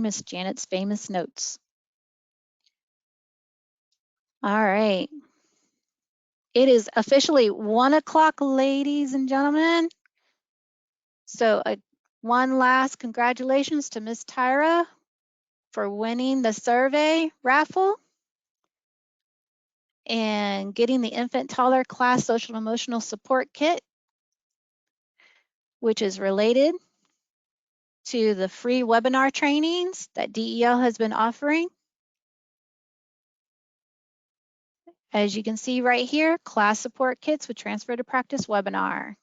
Miss Janet's famous notes. All right. It is officially 1 o'clock, ladies and gentlemen. So one last congratulations to Miss Tyra for winning the survey raffle and getting the infant toddler class social and emotional support kit, which is related to the free webinar trainings that DEL has been offering. As you can see right here, class support kits with transfer to practice webinar.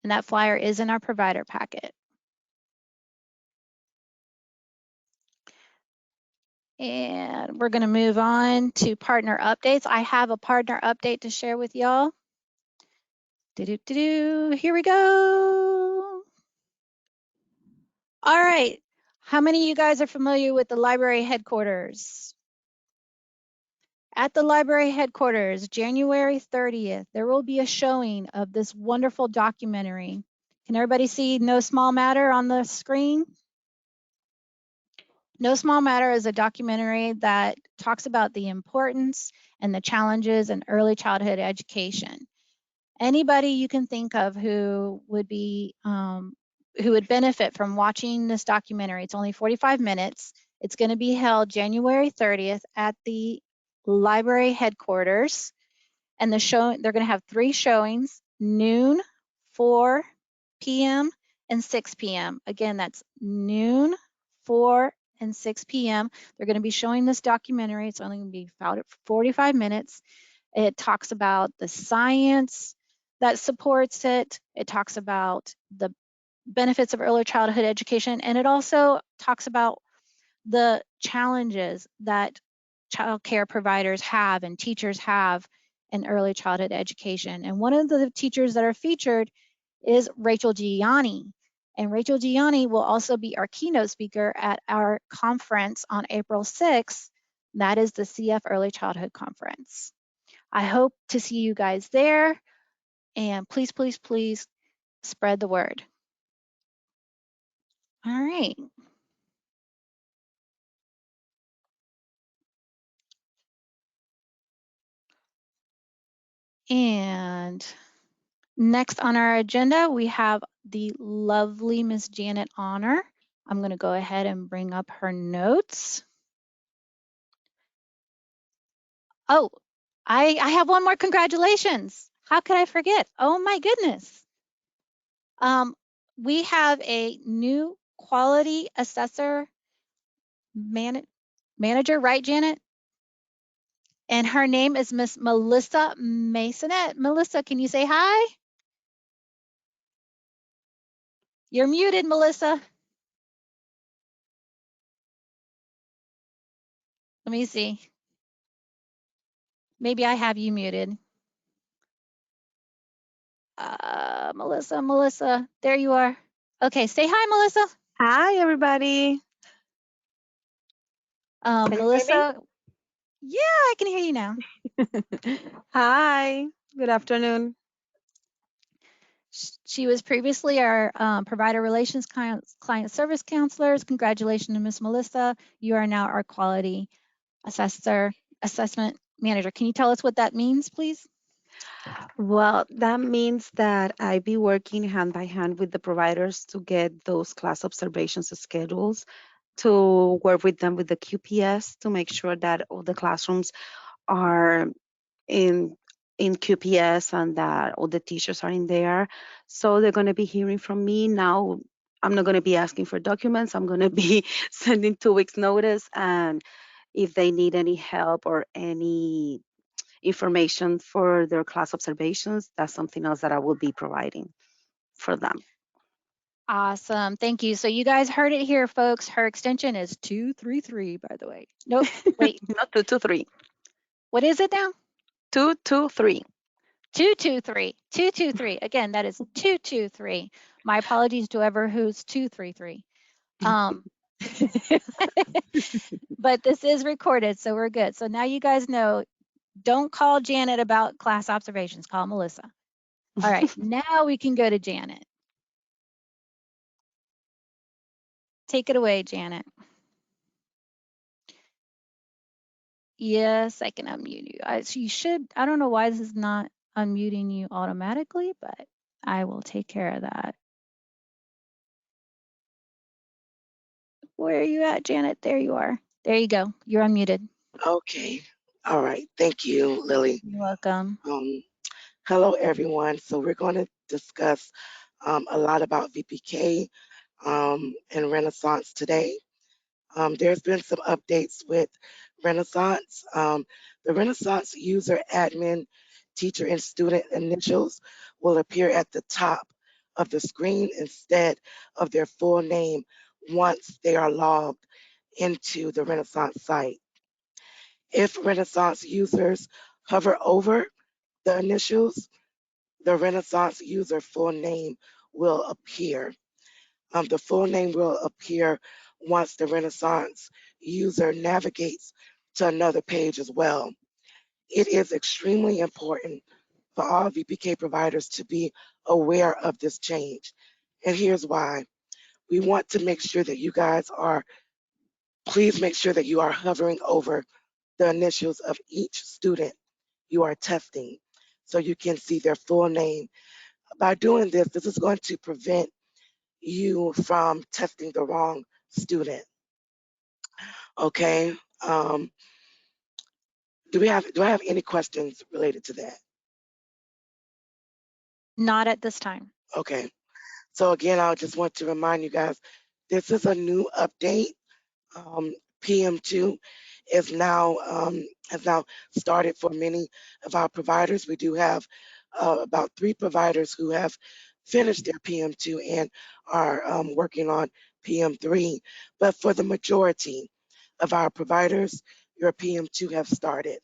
And that flyer is in our provider packet. And we're going to move on to partner updates. I have a partner update to share with y'all. Here we go. All right. How many of you guys are familiar with the library headquarters? At the library headquarters, January 30th, there will be a showing of this wonderful documentary. Can everybody see No Small Matter on the screen? No Small Matter is a documentary that talks about the importance and the challenges in early childhood education. Anybody you can think of who would be who would benefit from watching this documentary. It's only 45 minutes. It's going to be held January 30th at the library headquarters, and they're going to have 3 showings: noon, 4 p.m., and 6 p.m. Again, that's noon, 4, and 6 p.m. They're going to be showing this documentary. It's only going to be about 45 minutes. It talks about the science that supports it. It talks about the benefits of early childhood education, and it also talks about the challenges that child care providers have and teachers have in early childhood education. And one of the teachers that are featured is Rachel Gianni. And Rachel Gianni will also be our keynote speaker at our conference on April 6th. That is the CF Early Childhood Conference. I hope to see you guys there. And please, please, please spread the word. All right. And next on our agenda, we have the lovely Miss Janet Honor. I'm going to go ahead and bring up her notes. Oh, I have one more congratulations. How could I forget? Oh my goodness. We have a new quality assessor manager, right, Janet? And her name is Miss Melissa Masonette. Melissa, can you say hi? You're muted, Melissa. Let me see. Maybe I have you muted. Melissa, there you are. Okay, say hi, Melissa. Hi, everybody. Melissa, yeah, I can hear you now. Hi, good afternoon. She was previously our provider relations client service counselors. Congratulations to Miss Melissa. You are now our quality assessment manager. Can you tell us what that means, please? Well, that means that I be working hand by hand with the providers to get those class observations schedules, to work with them with the QPS to make sure that all the classrooms are in QPS and that all the teachers are in there. So they're going to be hearing from me now. I'm not going to be asking for documents. I'm going to be sending 2 weeks notice, and if they need any help or any information for their class observations, that's something else that I will be providing for them. Awesome. Thank you. So you guys heard it here, folks. Her extension is 233, by the way. Nope. Wait. Not 223. What is it now? 223. 223. 223. Again, that is 223. My apologies to whoever who's 233. But this is recorded, so we're good. So now you guys know, don't call Janet about class observations. Call Melissa. All right. Now we can go to Janet. Take it away, Janet. Yes, I can unmute you. You should, I don't know why this is not unmuting you automatically, but I will take care of that. Where are you at, Janet? There you are. There you go. You're unmuted. Okay. All right. Thank you, Lily. You're welcome. Um, Hello, everyone. So we're going to discuss a lot about VPK and Renaissance today. There's been some updates with Renaissance. The Renaissance user admin, teacher, and student initials will appear at the top of the screen instead of their full name once they are logged into the Renaissance site. If Renaissance users hover over the initials, the Renaissance user full name will appear. The full name will appear once the Renaissance user navigates to another page as well. It is extremely important for all VPK providers to be aware of this change. And here's why. We want to make sure that you guys are, please make sure that you are hovering over the initials of each student you are testing so you can see their full name. By doing this, this is going to prevent you from testing the wrong student. Okay. Um, do I have any questions related to that? Not at this time. Okay. So again, I just want to remind you guys, this is a new update. Um, PM2 is now has now started for many of our providers. We do have about 3 providers who have finished their PM2 and are working on PM3. But for the majority of our providers, your PM2 have started.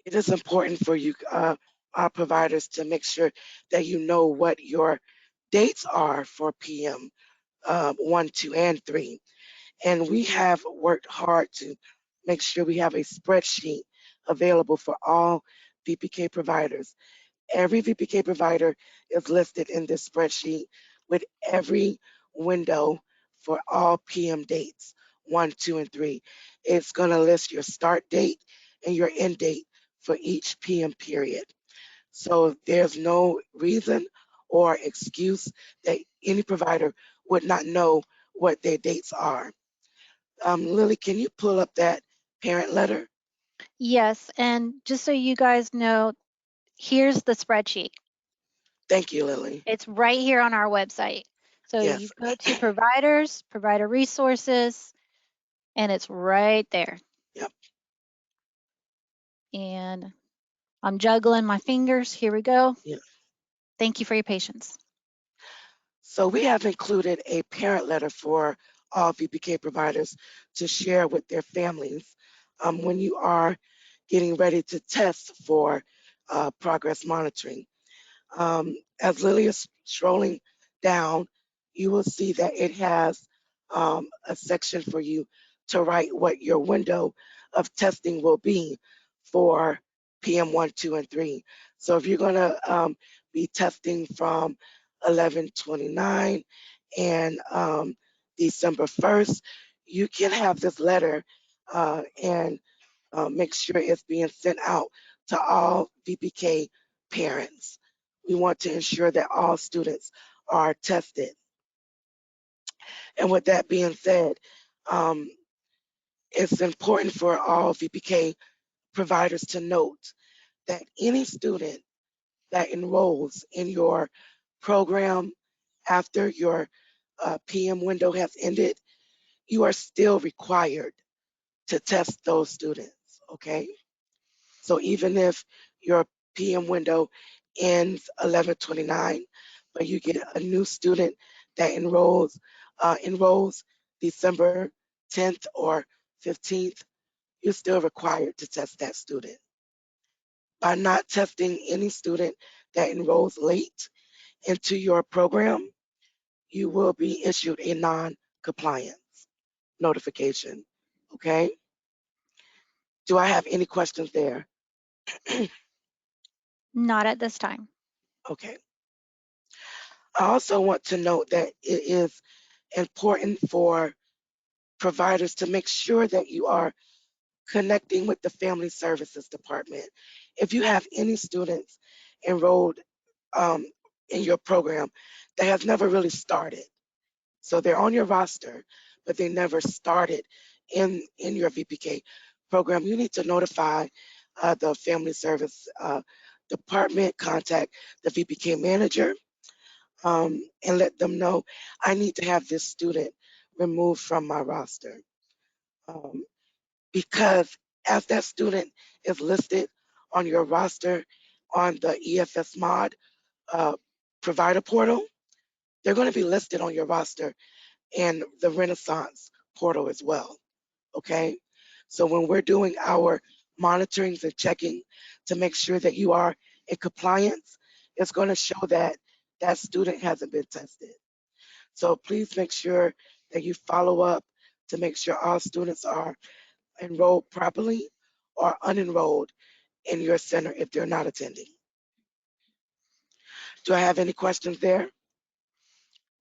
It is important for you, our providers, to make sure that you know what your dates are for PM 1, 2, and 3. And we have worked hard to make sure we have a spreadsheet available for all VPK providers. Every VPK provider is listed in this spreadsheet with every window for all PM dates, 1, 2, and 3. It's going to list your start date and your end date for each PM period. So there's no reason or excuse that any provider would not know what their dates are. Lily, can you pull up that parent letter? Yes, and just so you guys know, here's the spreadsheet. Thank you, Lily. It's right here on our website. So you Yes. go to providers, provider resources, and it's right there. Yep. And I'm juggling my fingers. Here we go. Yeah. Thank you for your patience. So we have included a parent letter for all VPK providers to share with their families when you are getting ready to test for progress monitoring. As Lily is scrolling down, you will see that it has a section for you to write what your window of testing will be for PM 1, 2, and 3. So if you're going to be testing from 11/29 and December 1st, you can have this letter and make sure it's being sent out to all VPK parents. We want to ensure that all students are tested. And with that being said, um, it's important for all VPK providers to note that any student that enrolls in your program after your PM window has ended, you are still required to test those students, okay? So even if your PM window ends 11/29, but you get a new student that enrolls December 10th or 15th, you're still required to test that student. By not testing any student that enrolls late into your program, you will be issued a non-compliance notification. Okay? Do I have any questions there? Not at this time. Okay. I also want to note that it is important for providers to make sure that you are connecting with the Family Services Department. If you have any students enrolled in your program that has never really started, so they're on your roster, but they never started in your VPK program, you need to notify the Family Service Department, contact the VPK manager, and let them know I need to have this student removed from my roster. Because as that student is listed on your roster on the EFS Mod provider portal, they're going to be listed on your roster in the Renaissance portal as well. Okay, so when we're doing our monitorings and checking to make sure that you are in compliance, it's going to show that that student hasn't been tested. So please make sure that you follow up to make sure all students are enrolled properly or unenrolled in your center if they're not attending. Do I have any questions there?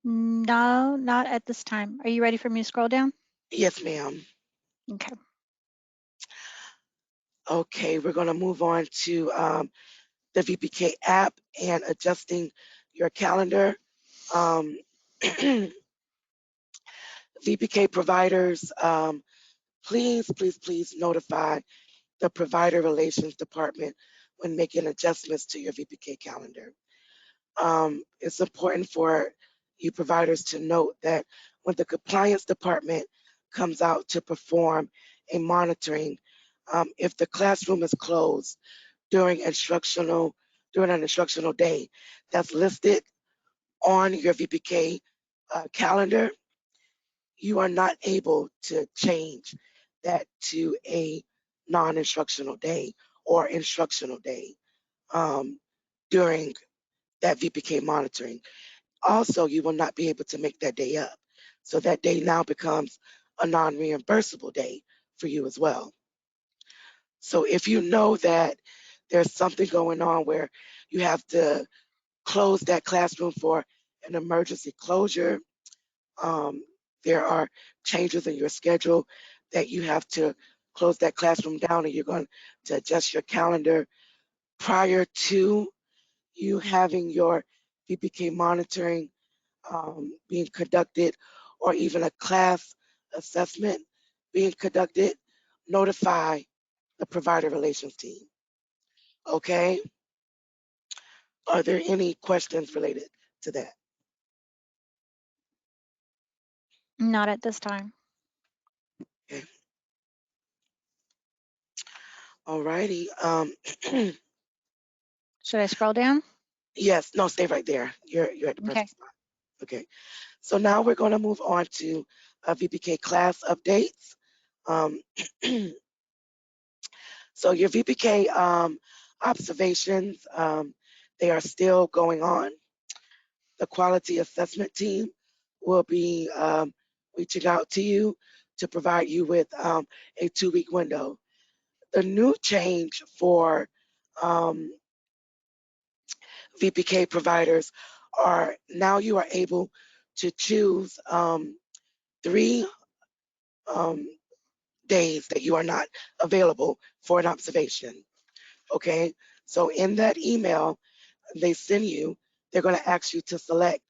No, not at this time. Are you ready for me to scroll down? Yes, ma'am. Okay. Okay, we're going to move on to the VPK app and adjusting your calendar. VPK providers, please, please, please notify the Provider Relations Department when making adjustments to your VPK calendar. It's important for you providers to note that when the compliance department comes out to perform a monitoring, if the classroom is closed during an instructional day that's listed on your VPK calendar, you are not able to change that to a non-instructional day or instructional day during that VPK monitoring. Also, you will not be able to make that day up. So that day now becomes a non-reimbursable day for you as well. So if you know that there's something going on where you have to close that classroom for an emergency closure, there are changes in your schedule that you have to close that classroom down, and you're going to adjust your calendar prior to you having your VPK monitoring being conducted, or even a class assessment being conducted. Notify the provider relations team. Okay? Are there any questions related to that? Not at this time. Okay. All righty. Should I scroll down? Yes, no, stay right there. You're at the Okay. perfect spot. Okay. So now we're going to move on to VPK class updates. Um, so your VPK observations, they are still going on. The quality assessment team will be reaching out to you to provide you with a 2-week window. The new change for VPK providers are now you are able to choose 3 days that you are not available for an observation. Okay, so in that email they send you, they're going to ask you to select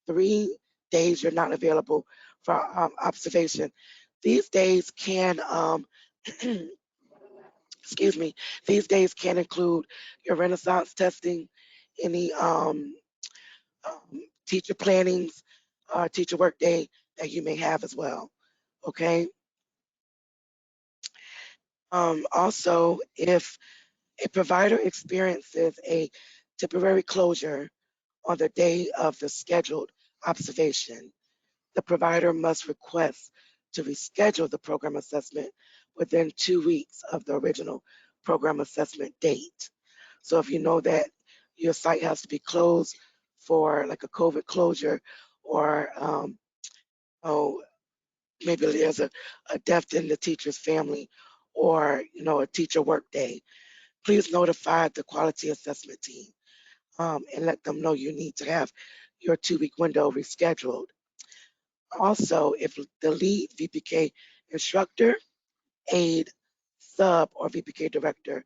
3 days you're not available for observation. These days can, excuse me, these days can include your Renaissance testing, any teacher plannings, teacher work day that you may have as well. Okay. Also, if a provider experiences a temporary closure on the day of the scheduled observation, the provider must request to reschedule the program assessment within 2 weeks of the original program assessment date. So if you know that your site has to be closed for like a COVID closure, or oh, maybe there's a death in the teacher's family, or a teacher work day, please notify the quality assessment team and let them know you need to have your 2-week window rescheduled. Also, if the lead VPK instructor, aide, sub or VPK director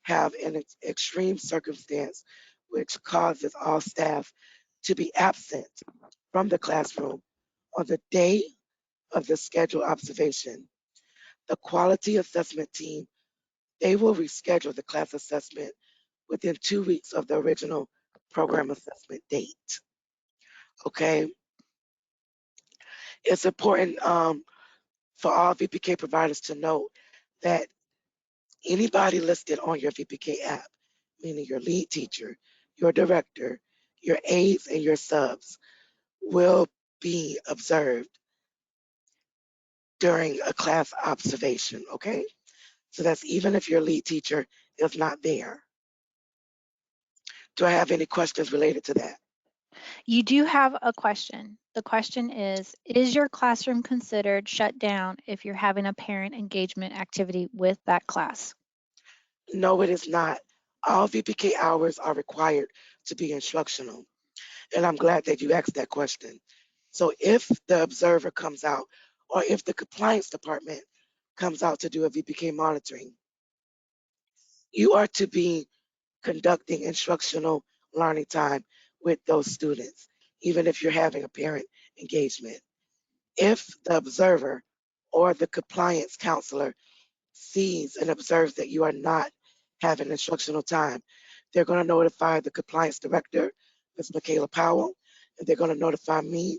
have an extreme circumstance which causes all staff to be absent from the classroom on the day of the scheduled observation, the quality assessment team, they will reschedule the class assessment within 2 weeks of the original program assessment date. Okay, it's important for all VPK providers to note that anybody listed on your VPK app, meaning your lead teacher, your director, your aides, and your subs, will be observed during a class observation, okay? So that's even if your lead teacher is not there. Do I have any questions related to that? You do have a question. The question is your classroom considered shut down if you're having a parent engagement activity with that class? No, it is not. All VPK hours are required to be instructional. And I'm glad that you asked that question. So if the observer comes out, or if the compliance department comes out to do a VPK monitoring, you are to be conducting instructional learning time with those students, even if you're having a parent engagement. If the observer or the compliance counselor sees and observes that you are not having instructional time, they're going to notify the compliance director, Ms. Michaela Powell, and they're going to notify me,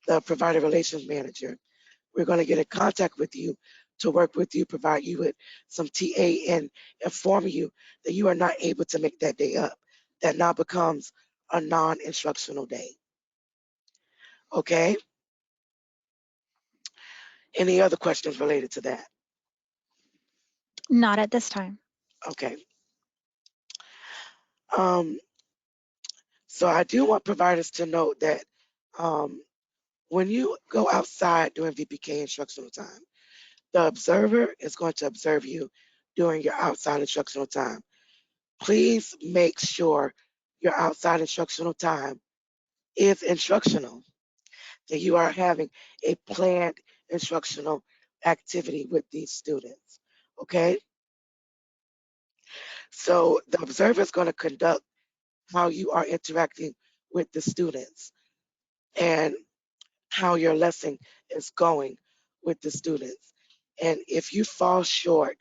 the provider relations manager. We're going to get in contact with you to work with you, provide you with some TA, and inform you that you are not able to make that day up. That now becomes a non-instructional day. Okay? Any other questions related to that? Not at this time. Okay. So I do want providers to note that when you go outside during VPK instructional time, the observer is going to observe you during your outside instructional time. Please make sure your outside instructional time is instructional, that you are having a planned instructional activity with these students. Okay? So the observer is going to conduct how you are interacting with the students and how your lesson is going with the students. And if you fall short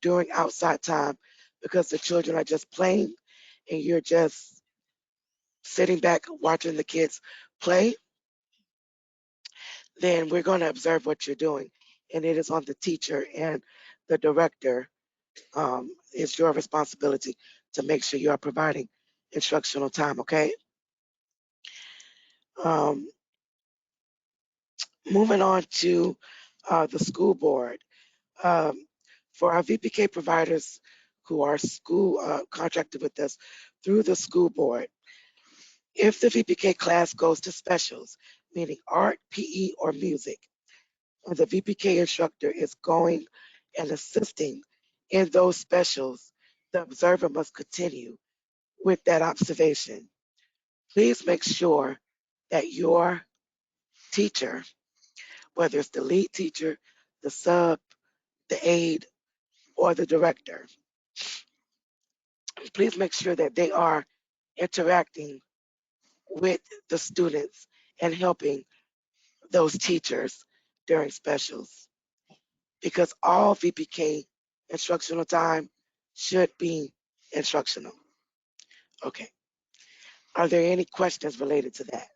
during outside time because the children are just playing and you're just sitting back watching the kids play, then we're going to observe what you're doing. And it is on the teacher and the director. It's your responsibility to make sure you are providing instructional time, okay? Um, moving on to the school board. Um, for our VPK providers who are school contracted with us through the school board, if the VPK class goes to specials, meaning art, PE, or music, and the VPK instructor is going and assisting in those specials, the observer must continue with that observation. Please make sure that your teacher, whether it's the lead teacher, the sub, the aide, or the director, please make sure that they are interacting with the students and helping those teachers during specials, because all VPK instructional time should be instructional. Okay. Are there any questions related to that?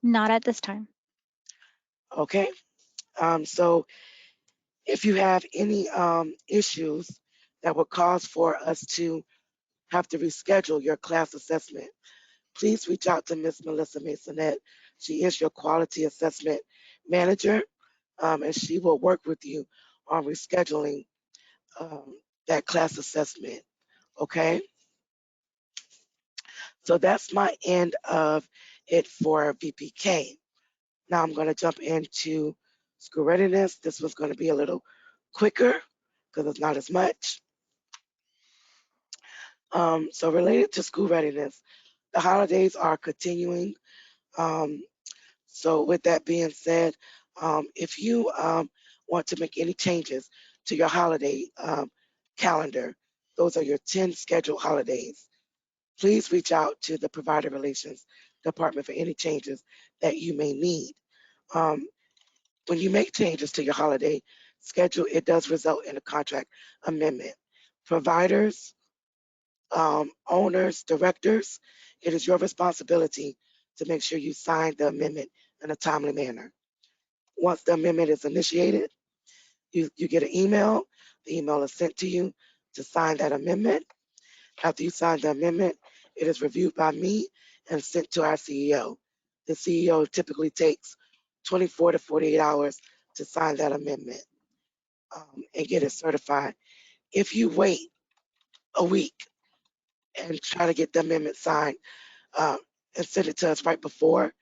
Not at this time. Okay. So if you have any issues that would cause for us to have to reschedule your class assessment, please reach out to Ms. Melissa Masonette. She is your quality assessment manager, and she will work with you on rescheduling that class assessment. Okay, so that's my end of it for VPK. Now I'm going to jump into school readiness. This was going to be a little quicker because it's not as much. So related to school readiness, the holidays are continuing. So with that being said, if you want to make any changes to your holiday calendar. Those are your 10 scheduled holidays. Please reach out to the Provider Relations Department for any changes that you may need. When you make changes to your holiday schedule, it does result in a contract amendment. Providers, owners, directors, it is your responsibility to make sure you sign the amendment in a timely manner. Once the amendment is initiated, you get an email. The email is sent to you to sign that amendment. After you sign the amendment, it is reviewed by me and sent to our CEO. The CEO typically takes 24 to 48 hours to sign that amendment and get it certified. If you wait a week and try to get the amendment signed and send it to us right before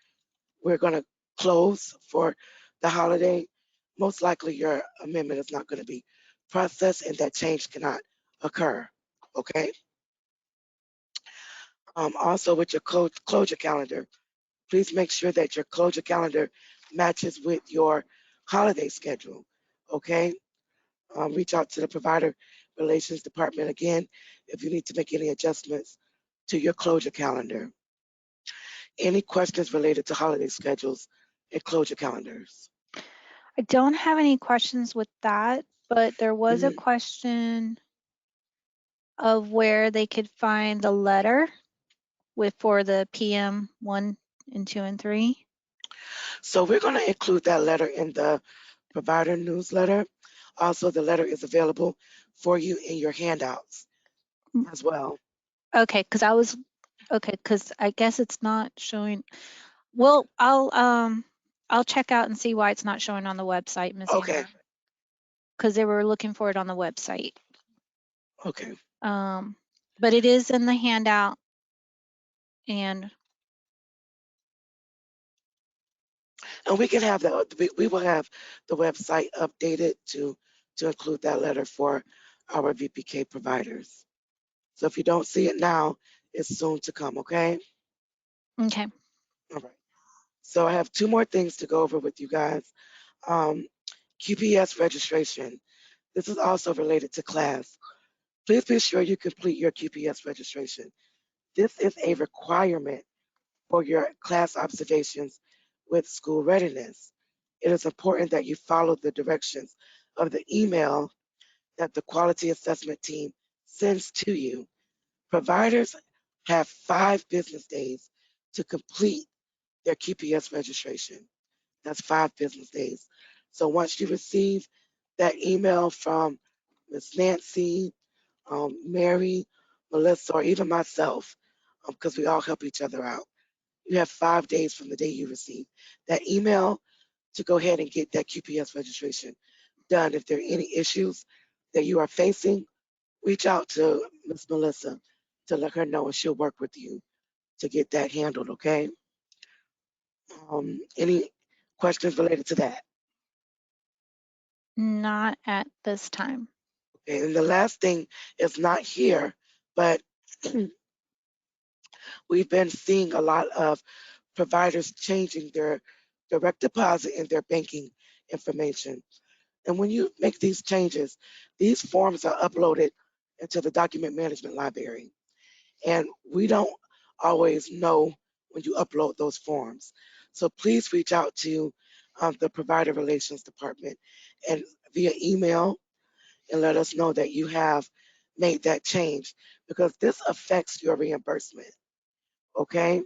we're going to close for the holiday, most likely your amendment is not going to be processed and that change cannot occur. Okay. Also, with your closure calendar, please make sure that your closure calendar matches with your holiday schedule. Okay. Reach out to the Provider Relations Department again if you need to make any adjustments to your closure calendar. Any questions related to holiday schedules and closure calendars? I don't have any questions with that, but there was a Mhm. question of where they could find the letter for the PM 1 and 2 and 3. So we're going to include that letter in the provider newsletter. Also, the letter is available for you in your handouts as well. Okay, because I guess it's not showing. Well, I'll check out and see why it's not showing on the website, Miss Okay. Amber, because they were looking for it on the website. Okay. But it is in the handout, and we can have that. We will have the website updated to include that letter for our VPK providers. So if you don't see it now, it's soon to come. Okay. okay. All right. So I have two more things to go over with you guys. QPS registration. This is also related to class. Please be sure you complete your QPS registration. This is a requirement for your class observations with school readiness. It is important that you follow the directions of the email that the quality assessment team sends to you. Providers have 5 business days to complete their QPS registration. That's 5 business days. So once you receive that email from Ms. Nancy, Mary, Melissa, or even myself, because we all help each other out, you have 5 days from the day you receive that email to go ahead and get that QPS registration done. If there are any issues that you are facing, reach out to Ms. Melissa to let her know and she'll work with you to get that handled, okay? Any questions related to that? Not at this time. Okay, and the last thing is not here, but we've been seeing a lot of providers changing their direct deposit and their banking information. And when you make these changes, these forms are uploaded into the document management library. And we don't always know when you upload those forms. So please reach out to the Provider Relations Department and via email and let us know that you have made that change because this affects your reimbursement. Okay?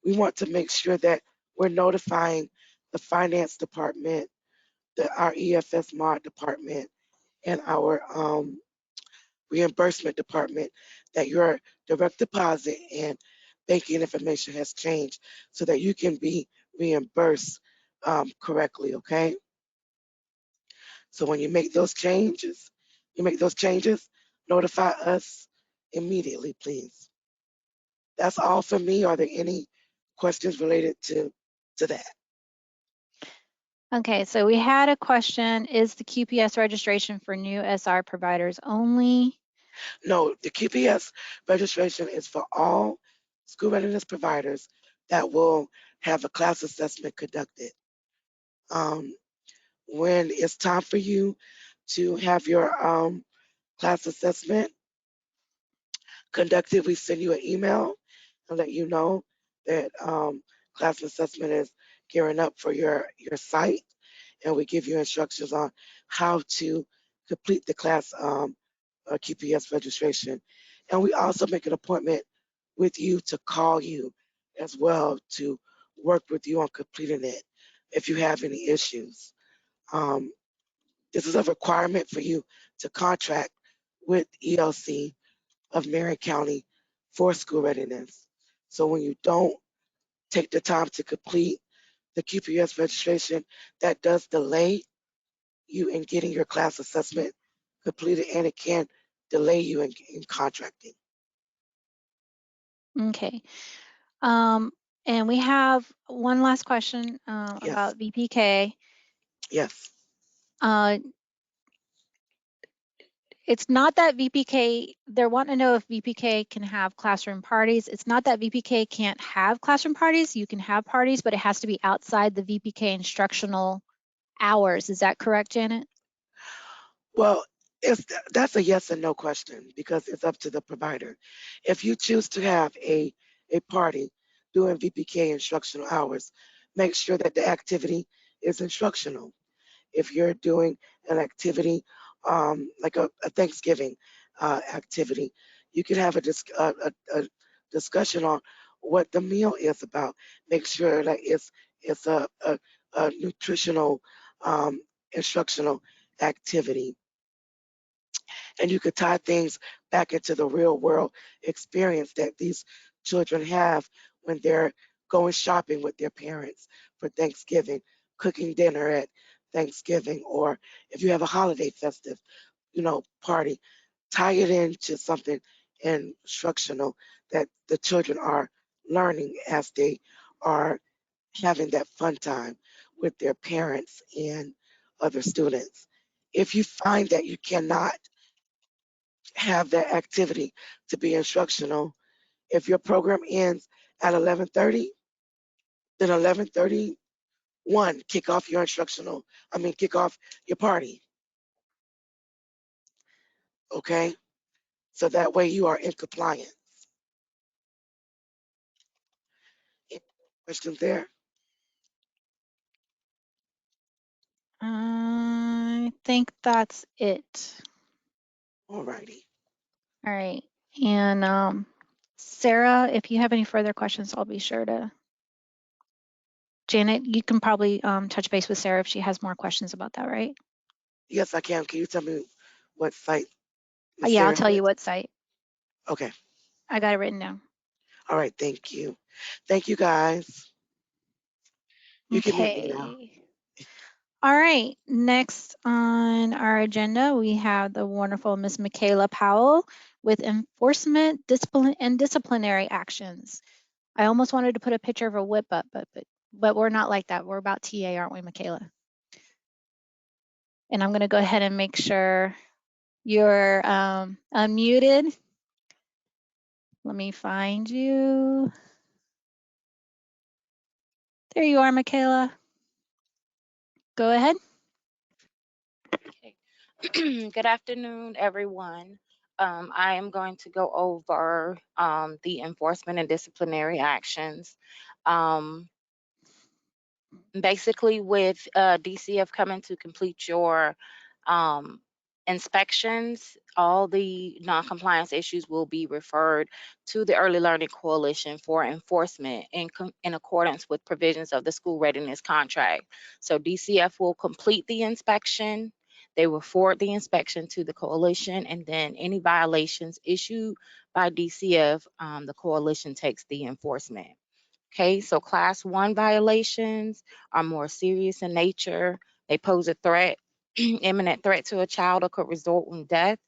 We want to make sure that we're notifying the finance department, our EFS mod department, and our reimbursement department that your direct deposit and banking information has changed so that you can be reimbursed correctly. Okay. So when you make those changes, notify us immediately, please. That's all for me. Are there any questions related to that? Okay, so we had a question, is the QPS registration for new SR providers only? No, the QPS registration is for all school readiness providers that will have a class assessment conducted. when it's time for you to have your class assessment conducted, we send you an email and let you know that class assessment is gearing up for your site, and we give you instructions on how to complete the class QPS registration. And we also make an appointment with you to call you as well to work with you on completing it if you have any issues. Um, this is a requirement for you to contract with ELC of Marion County for school readiness. So when you don't take the time to complete the QPS registration, that does delay you in getting your class assessment completed, and it can delay you in contracting. Okay. And we have one last question Yes, about VPK. yes. Uh, it's not that VPK, they're wanting to know if VPK can have classroom parties. It's not that VPK can't have classroom parties. You can have parties, but it has to be outside the VPK instructional hours. Is that correct, Janet? Well, that's a yes and no question because it's up to the provider. If you choose to have a party during VPK instructional hours, make sure that the activity is instructional. If you're doing an activity like a Thanksgiving activity, you can have a discussion on what the meal is about. Make sure that it's a nutritional instructional activity, and you could tie things back into the real world experience that these children have when they're going shopping with their parents for Thanksgiving, cooking dinner at Thanksgiving, or if you have a holiday festive, party, tie it into something instructional that the children are learning as they are having that fun time with their parents and other students. If you find that you cannot have that activity to be instructional. If your program ends at 11:30, then 11:31 kick off your kick off your party. Okay? So that way you are in compliance. Any questions there? I think that's it. Alrighty. All right. And Sarah, if you have any further questions, I'll be sure to. Janet, you can probably touch base with Sarah if she has more questions about that, right? Yes, I can. Can you tell me what site Ms. Yeah, I'll Sarah tell said? you what site. Okay. I got it written down. All right. Thank you. Thank you, guys. You can mute me now. Okay. All right. Next on our agenda, we have the wonderful Miss Michaela Powell with enforcement, discipline, and disciplinary actions. I almost wanted to put a picture of a whip up, but we're not like that. We're about TA, aren't we, Michaela? And I'm going to go ahead and make sure you're unmuted. Let me find you. There you are, Michaela. Go ahead. Okay. Good afternoon, everyone. I am going to go over the enforcement and disciplinary actions. Basically, with DCF coming to complete your um, inspections, all the non-compliance issues will be referred to the Early Learning Coalition for enforcement in accordance with provisions of the school readiness contract. So DCF will complete the inspection. They will forward the inspection to the coalition, and then any violations issued by DCF, the coalition takes the enforcement. Okay, so class 1 violations are more serious in nature. They pose a threat, imminent threat to a child, or could result in death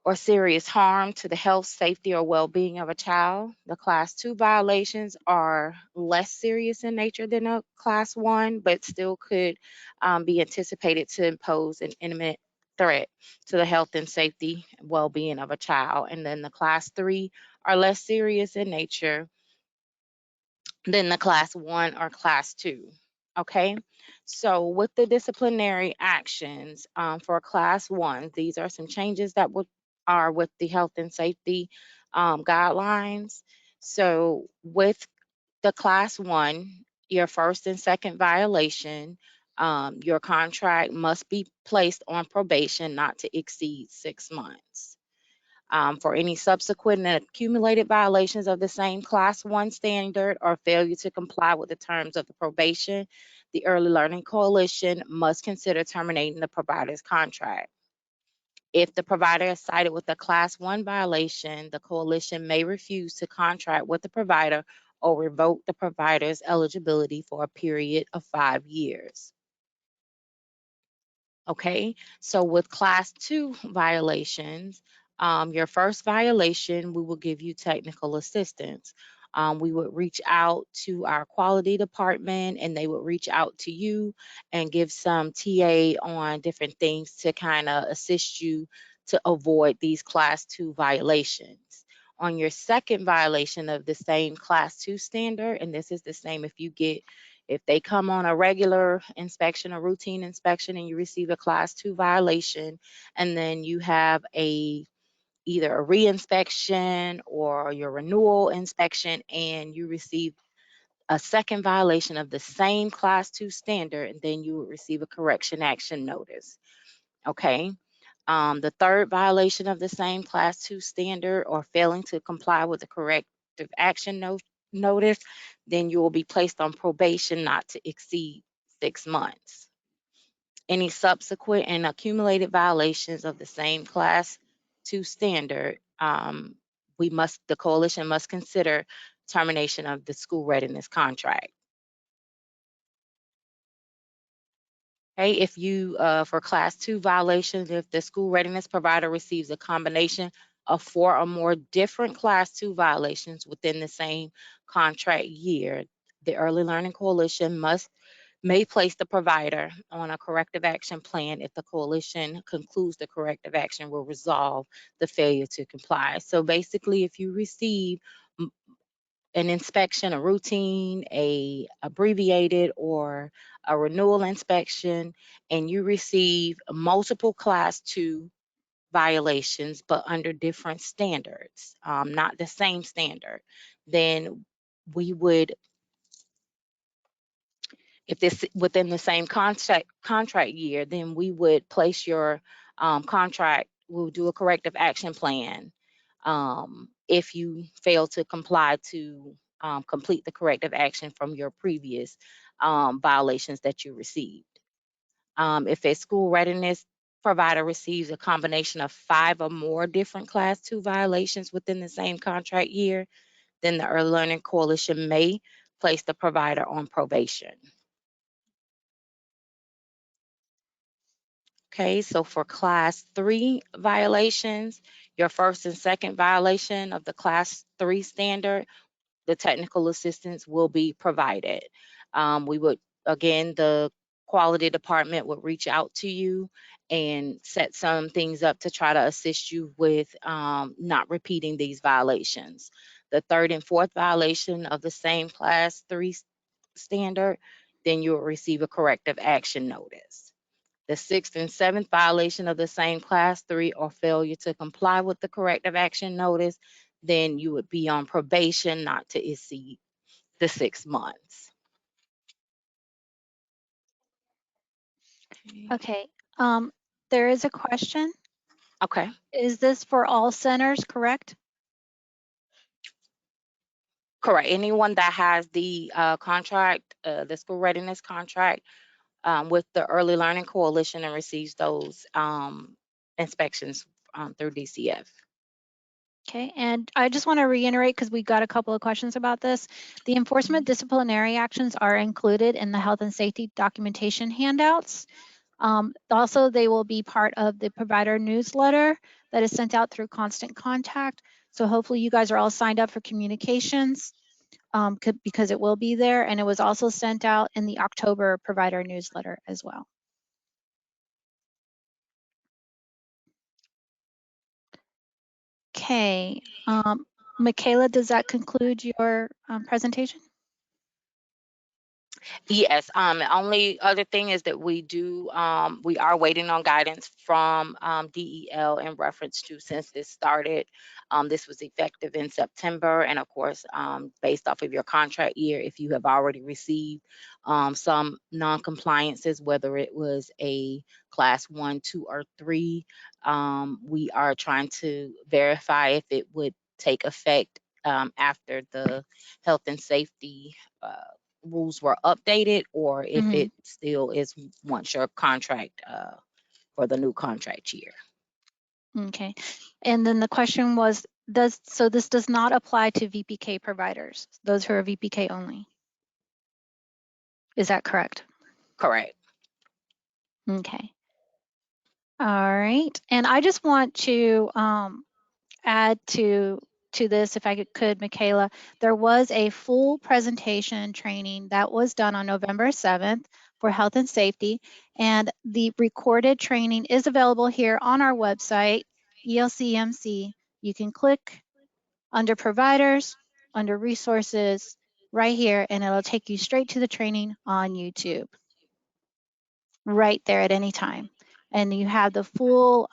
or serious harm to the health, safety, or well-being of a child. The class 2 violations are less serious in nature than a class 1, but still could be anticipated to impose an imminent threat to the health and safety, well-being of a child. And then the class 3 are less serious in nature than the class 1 or class 2. Okay, so with the disciplinary actions for class 1, these are some changes that are with the health and safety guidelines. So with the class 1, your first and second violation, your contract must be placed on probation not to exceed 6 months. For any subsequent and accumulated violations of the same Class 1 standard or failure to comply with the terms of the probation, the Early Learning Coalition must consider terminating the provider's contract. If the provider is cited with a Class 1 violation, the coalition may refuse to contract with the provider or revoke the provider's eligibility for a period of 5 years. Okay, so with class 2 violations, your first violation, we will give you technical assistance. We would reach out to our quality department and they would reach out to you and give some TA on different things to kind of assist you to avoid these class 2 violations. On your second violation of the same class 2 standard, and this is the same if they come on a regular inspection, a routine inspection, and you receive a class 2 violation, and then you have either a reinspection or your renewal inspection, and you receive a second violation of the same class 2 standard, and then you would receive a correction action notice. Okay. The third violation of the same class 2 standard or failing to comply with the corrective action notice, then you will be placed on probation not to exceed 6 months. Any subsequent and accumulated violations of the same class 2 standard, the coalition must consider termination of the school readiness contract. Okay, if you, for class 2 violations, if the school readiness provider receives a combination of 4 or more different class 2 violations within the same contract year, the Early Learning Coalition may place the provider on a corrective action plan if the coalition concludes the corrective action will resolve the failure to comply. So basically, if you receive an inspection, a routine, a abbreviated, or a renewal inspection, and you receive multiple class 2 violations, but under different standards, not the same standard, then we would, if this within the same contract year, then we would place your contract, we'll do a corrective action plan if you fail to comply to complete the corrective action from your previous violations that you received. If a school readiness provider receives a combination of 5 or more different class 2 violations within the same contract year, then the Early Learning Coalition may place the provider on probation. Okay, so for class 3 violations, your first and second violation of the class 3 standard, the technical assistance will be provided. We would, again, the quality department would reach out to you and set some things up to try to assist you with not repeating these violations. The third and fourth violation of the same class 3 standard, then you will receive a corrective action notice. The sixth and seventh violation of the same class 3 or failure to comply with the corrective action notice, then you would be on probation not to exceed the 6 months. Okay. There is a question. Okay, Is this for all centers, correct? correct. Anyone that has the contract, the school readiness contract with the Early Learning Coalition and receives those inspections through DCF. Okay, and I just want to reiterate because we got a couple of questions about this. The enforcement disciplinary actions are included in the health and safety documentation handouts. Also, they will be part of the provider newsletter that is sent out through Constant Contact. So hopefully you guys are all signed up for communications because it will be there. And it was also sent out in the October provider newsletter as well. Okay, Michaela, does that conclude your presentation? Yes, the only other thing is that we are waiting on guidance from DEL in reference to, since this started, this was effective in September, and of course, based off of your contract year, if you have already received some non-compliances, whether it was a class 1, 2, or 3, we are trying to verify if it would take effect after the health and safety rules were updated, or if Mhm. it still is once your contract for the new contract year. Okay. And then the question was, so this does not apply to VPK providers, those who are VPK only. Is that correct? Correct. Okay. All right. And I just want to add to this, if I could, Michaela. There was a full presentation training that was done on November 7th for health and safety, and the recorded training is available here on our website, ELCMC. You can click under providers, under resources, right here, and it'll take you straight to the training on YouTube, right there at any time. And you have the full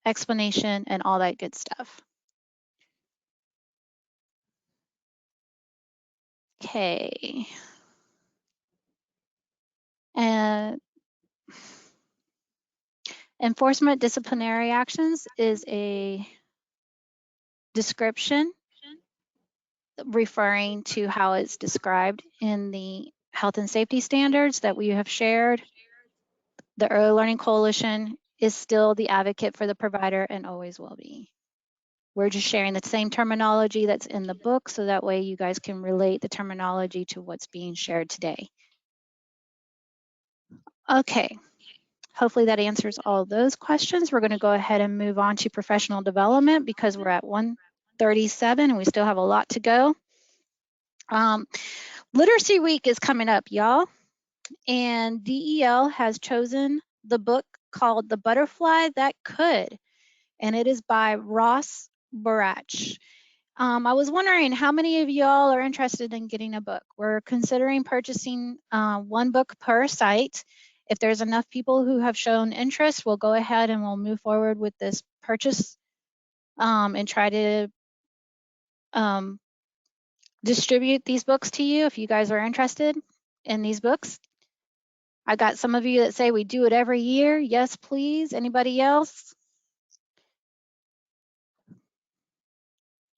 explanation and all that good stuff. Okay. And enforcement disciplinary actions is a description referring to how it's described in the health and safety standards that we have shared. The Early Learning Coalition is still the advocate for the provider and always will be. We're just sharing the same terminology that's in the book, so that way you guys can relate the terminology to what's being shared today. Okay, hopefully that answers all those questions. We're going to go ahead and move on to professional development because we're at 1:37 and we still have a lot to go. Literacy Week is coming up, y'all, and DEL has chosen the book called The Butterfly That Could, and it is by Ross Barach. I was wondering how many of y'all are interested in getting a book. We're considering purchasing one book per site. If there's enough people who have shown interest, we'll go ahead and we'll move forward with this purchase and try to distribute these books to you if you guys are interested in these books. I got some of you that say we do it every year. Yes, please. Anybody else?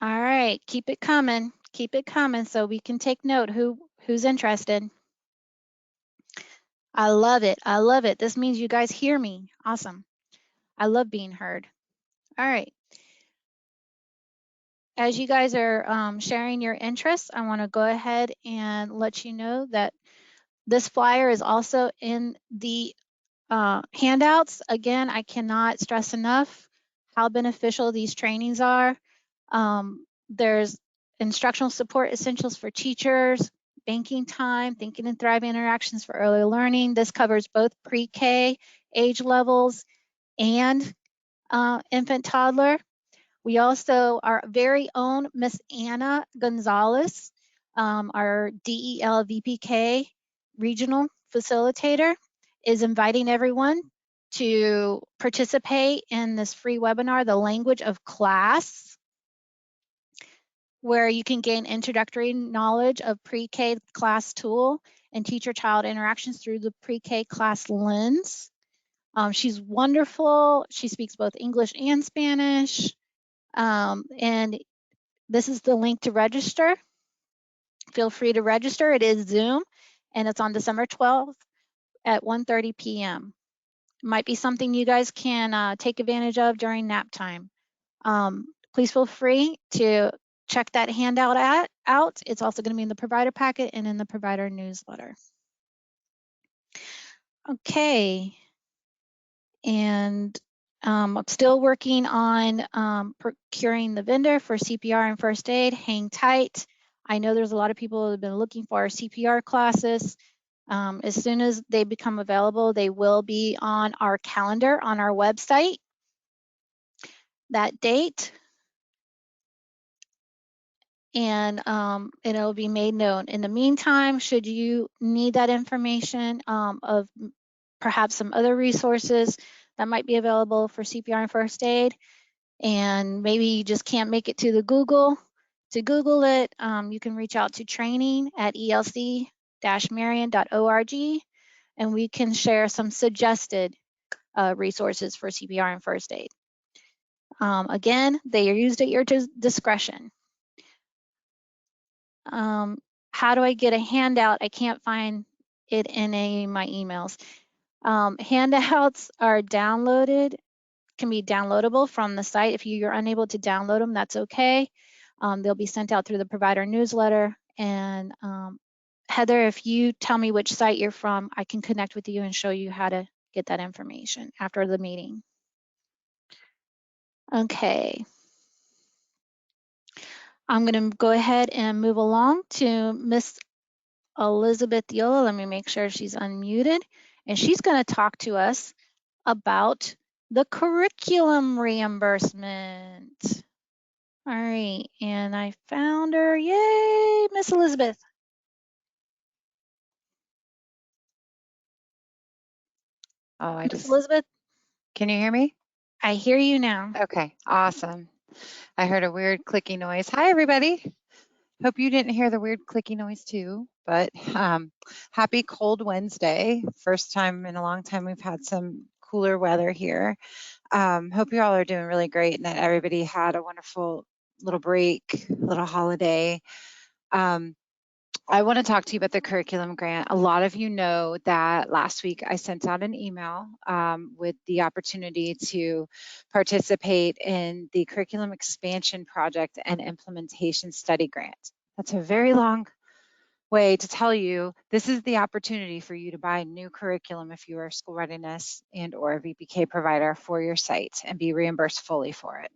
All right, keep it coming. Keep it coming so we can take note who's interested. I love it. I love it. This means you guys hear me. Awesome. I love being heard. All right. As you guys are sharing your interests, I want to go ahead and let you know that this flyer is also in the handouts. Again, I cannot stress enough how beneficial these trainings are. There's instructional support essentials for teachers, banking time, thinking and thriving interactions for early learning. This covers both pre-K age levels and infant toddler. We also, our very own Miss Anna Gonzalez, our DEL VPK regional facilitator, is inviting everyone to participate in this free webinar, The Language of Class, where you can gain introductory knowledge of pre-K class tool and teacher-child interactions through the pre-K class lens. She's wonderful. She speaks both English and Spanish. And this is the link to register. Feel free to register. It is Zoom, and it's on December 12th at 1:30 p.m. Might be something you guys can take advantage of during nap time. Please feel free to check that handout out. It's also going to be in the provider packet and in the provider newsletter. Okay. And I'm still working on procuring the vendor for CPR and first aid. Hang tight. I know there's a lot of people who have been looking for our CPR classes. As soon as they become available, they will be on our calendar on our website. That date. and it'll be made known. In the meantime, should you need that information of perhaps some other resources that might be available for CPR and first aid, and maybe you just can't make it to Google it, you can reach out to training@elc-marion.org, and we can share some suggested resources for CPR and first aid. Again, they are used at your discretion. How do I get a handout? I can't find it in my emails. Handouts are downloaded, can be downloadable from the site. If you're unable to download them, that's okay. They'll be sent out through the provider newsletter. And Heather, if you tell me which site you're from, I can connect with you and show you how to get that information after the meeting. Okay. I'm going to go ahead and move along to Miss Elizabeth Yola. Let me make sure she's unmuted. And she's going to talk to us about the curriculum reimbursement. All right, and I found her. Yay, Miss Elizabeth. Oh, Miss Elizabeth, can you hear me? I hear you now. Okay, awesome. I heard a weird clicky noise. Hi, everybody. Hope you didn't hear the weird clicky noise too, but happy cold Wednesday. First time in a long time we've had some cooler weather here. Hope you all are doing really great and that everybody had a wonderful little break, little holiday. I want to talk to you about the curriculum grant. A lot of you know that last week I sent out an email with the opportunity to participate in the curriculum expansion project and implementation study grant. That's a very long way to tell you this is the opportunity for you to buy new curriculum if you are a school readiness and or a VPK provider for your site and be reimbursed fully for it.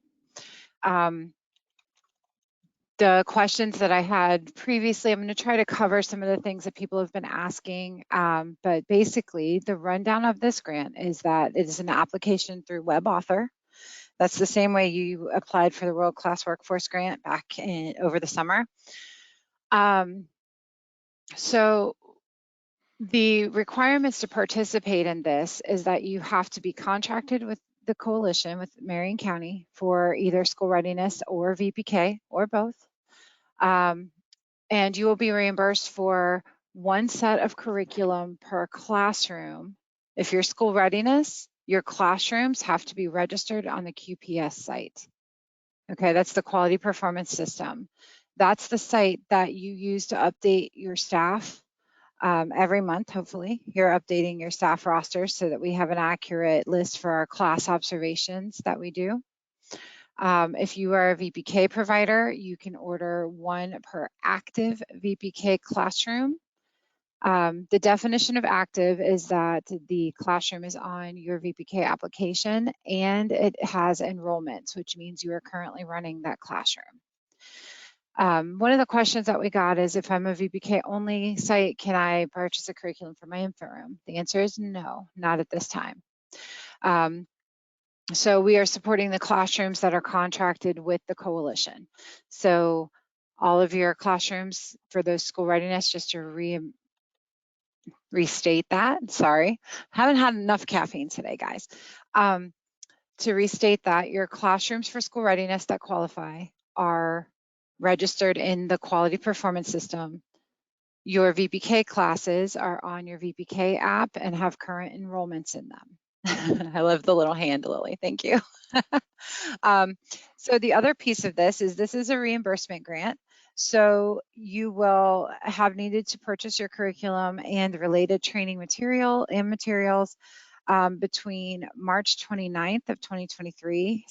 The questions that I had previously, I'm going to try to cover some of the things that people have been asking, but basically the rundown of this grant is that it is an application through WebAuthor. That's the same way you applied for the World Class Workforce Grant back over the summer. So the requirements to participate in this is that you have to be contracted with the coalition with Marion County for either school readiness or VPK or both. And you will be reimbursed for one set of curriculum per classroom. If you're school readiness, your classrooms have to be registered on the QPS site. Okay, that's the quality performance system. That's the site that you use to update your staff every month, hopefully. You're updating your staff rosters so that we have an accurate list for our class observations that we do. If you are a VPK provider, you can order one per active VPK classroom. The definition of active is that the classroom is on your VPK application and it has enrollments, which means you are currently running that classroom. One of the questions that we got is, if I'm a VPK only site, can I purchase a curriculum for my infant room? The answer is no, not at this time. So we are supporting the classrooms that are contracted with the coalition. So all of your classrooms for those school readiness, just to restate that, sorry, haven't had enough caffeine today, guys. To restate that, your classrooms for school readiness that qualify are registered in the quality performance system. Your VPK classes are on your VPK app and have current enrollments in them. I love the little hand, Lily. Thank you. So the other piece of this is a reimbursement grant. So you will have needed to purchase your curriculum and related training material and materials between March 29th of 2023.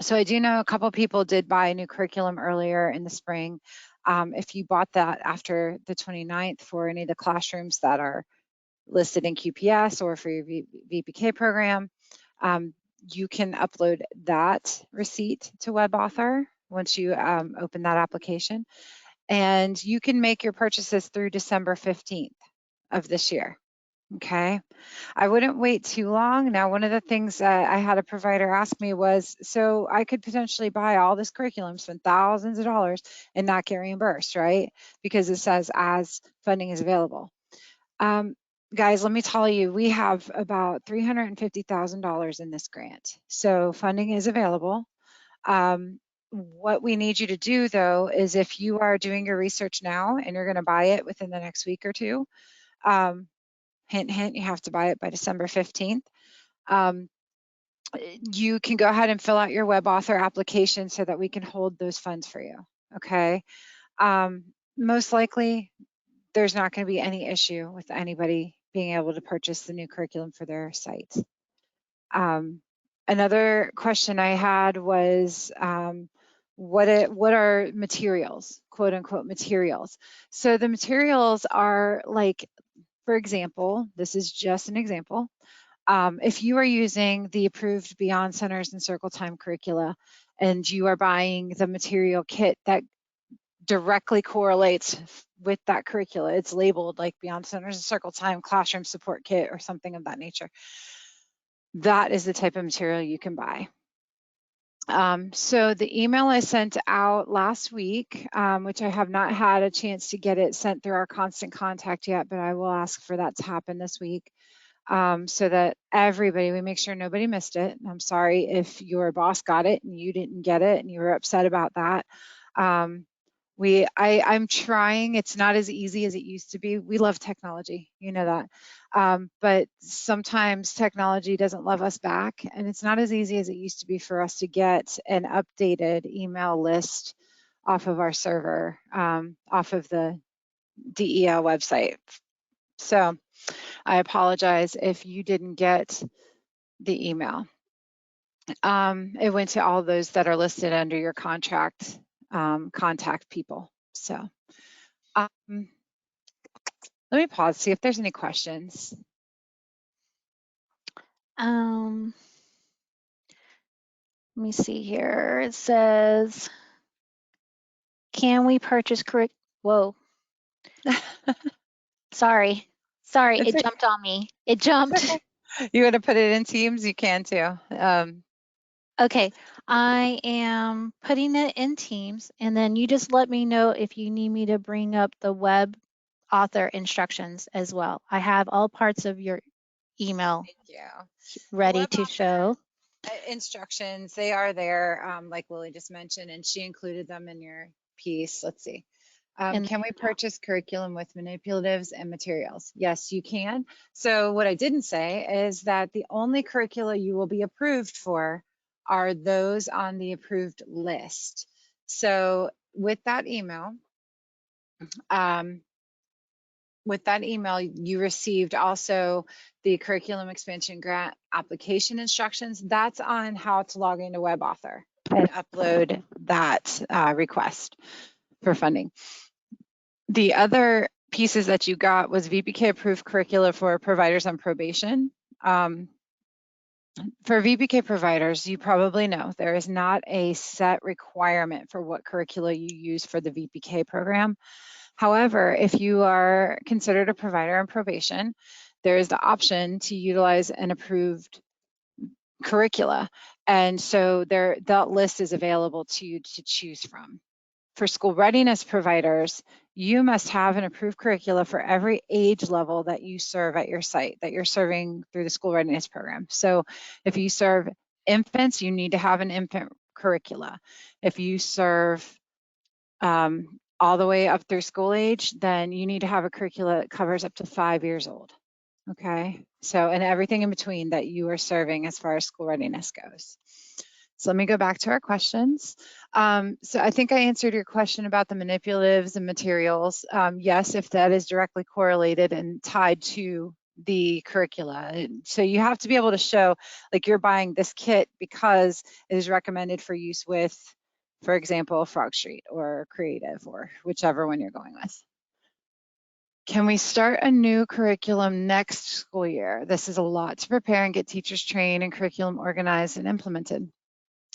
So I do know a couple people did buy a new curriculum earlier in the spring. If you bought that after the 29th for any of the classrooms that are listed in QPS or for your VPK program, you can upload that receipt to WebAuthor once you open that application. And you can make your purchases through December 15th of this year. Okay. I wouldn't wait too long. Now, one of the things that I had a provider ask me was, so I could potentially buy all this curriculum, spend thousands of dollars and not get reimbursed, right? Because it says as funding is available. Guys, let me tell you, we have about $350,000 in this grant. So funding is available. What we need you to do though, is if you are doing your research now and you're gonna buy it within the next week or two, hint, hint, you have to buy it by December 15th. You can go ahead and fill out your web author application so that we can hold those funds for you, okay? Most likely, there's not going to be any issue with anybody being able to purchase the new curriculum for their site. Another question I had was, what are materials, quote unquote materials? So the materials are like, for example, this is just an example. If you are using the approved Beyond Centers and Circle Time curricula and you are buying the material kit that directly correlates with that curricula, it's labeled like Beyond Centers and Circle Time Classroom Support Kit or something of that nature, that is the type of material you can buy. So the email I sent out last week, which I have not had a chance to get it sent through our constant contact yet, but I will ask for that to happen this week. So that we make sure nobody missed it. I'm sorry if your boss got it and you didn't get it and you were upset about that. I'm trying. It's not as easy as it used to be. We love technology, you know that. But sometimes technology doesn't love us back, and it's not as easy as it used to be for us to get an updated email list off of our server, off of the DEL website. So I apologize if you didn't get the email. It went to all those that are listed under your contract, contact people. So let me pause, see if there's any questions. Let me see here. It says, can we purchase whoa. Sorry, it jumped on me. It jumped. Okay. You want to put it in Teams? You can too. Okay, I am putting it in Teams, and then you just let me know if you need me to bring up the web author instructions as well. I have all parts of your email ready to show. Instructions, they are there, like Lily just mentioned, and she included them in your piece. Let's see. Can we purchase curriculum with manipulatives and materials? Yes, you can. So what I didn't say is that the only curricula you will be approved for are those on the approved list. So with that email, you received also the curriculum expansion grant application instructions. That's on how to log into WebAuthor and upload that request for funding. The other pieces that you got was VPK approved curricula for providers on probation. For VPK providers, you probably know there is not a set requirement for what curricula you use for the VPK program. However, if you are considered a provider on probation, there is the option to utilize an approved curricula. And so that list is available to you to choose from. For school readiness providers, you must have an approved curricula for every age level that you serve at your site, that you're serving through the school readiness program. So if you serve infants, you need to have an infant curricula. If you serve all the way up through school age, then you need to have a curricula that covers up to 5 years old. Okay, so and everything in between that you are serving as far as school readiness goes. So let me go back to our questions. So I think I answered your question about the manipulatives and materials. Yes, if that is directly correlated and tied to the curricula. So you have to be able to show like you're buying this kit because it is recommended for use with, for example, Frog Street or Creative or whichever one you're going with. Can we start a new curriculum next school year? This is a lot to prepare and get teachers trained and curriculum organized and implemented.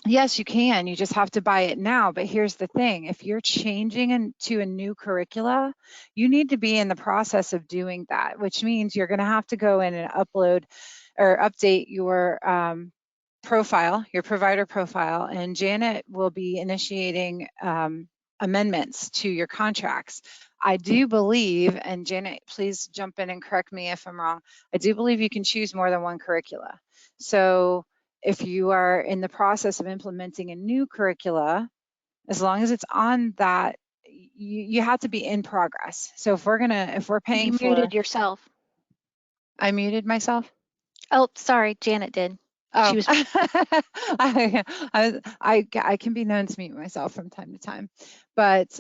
Yes, you can. You just have to buy it now. But here's the thing. If you're changing into a new curricula, you need to be in the process of doing that, which means you're going to have to go in and upload or update your profile, your provider profile, and Janet will be initiating amendments to your contracts. I do believe, and Janet, please jump in and correct me if I'm wrong, I do believe you can choose more than one curricula. So if you are in the process of implementing a new curricula, as long as it's on that, you have to be in progress. So if we're paying You for, muted yourself. I muted myself. Oh, sorry, Janet did. Oh, She was I can be known to mute myself from time to time, but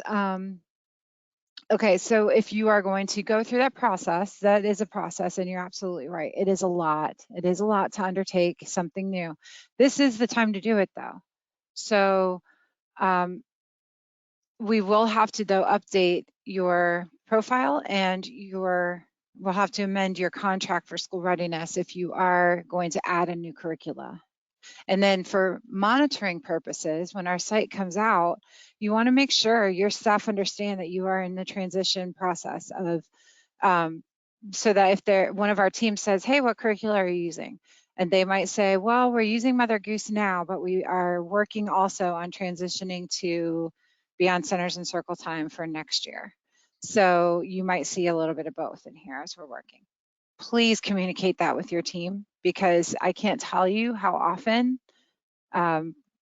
okay, so if you are going to go through that process, that is a process, and you're absolutely right. It is a lot. It is a lot to undertake something new. This is the time to do it, though. So we will have to, though, update your profile and we'll have to amend your contract for school readiness if you are going to add a new curricula. And then for monitoring purposes, when our site comes out, you want to make sure your staff understand that you are in the transition process of, so that if one of our teams says, hey, what curricula are you using? And they might say, well, we're using Mother Goose now, but we are working also on transitioning to Beyond Centers and Circle Time for next year. So you might see a little bit of both in here as we're working. Please communicate that with your team, because I can't tell you how often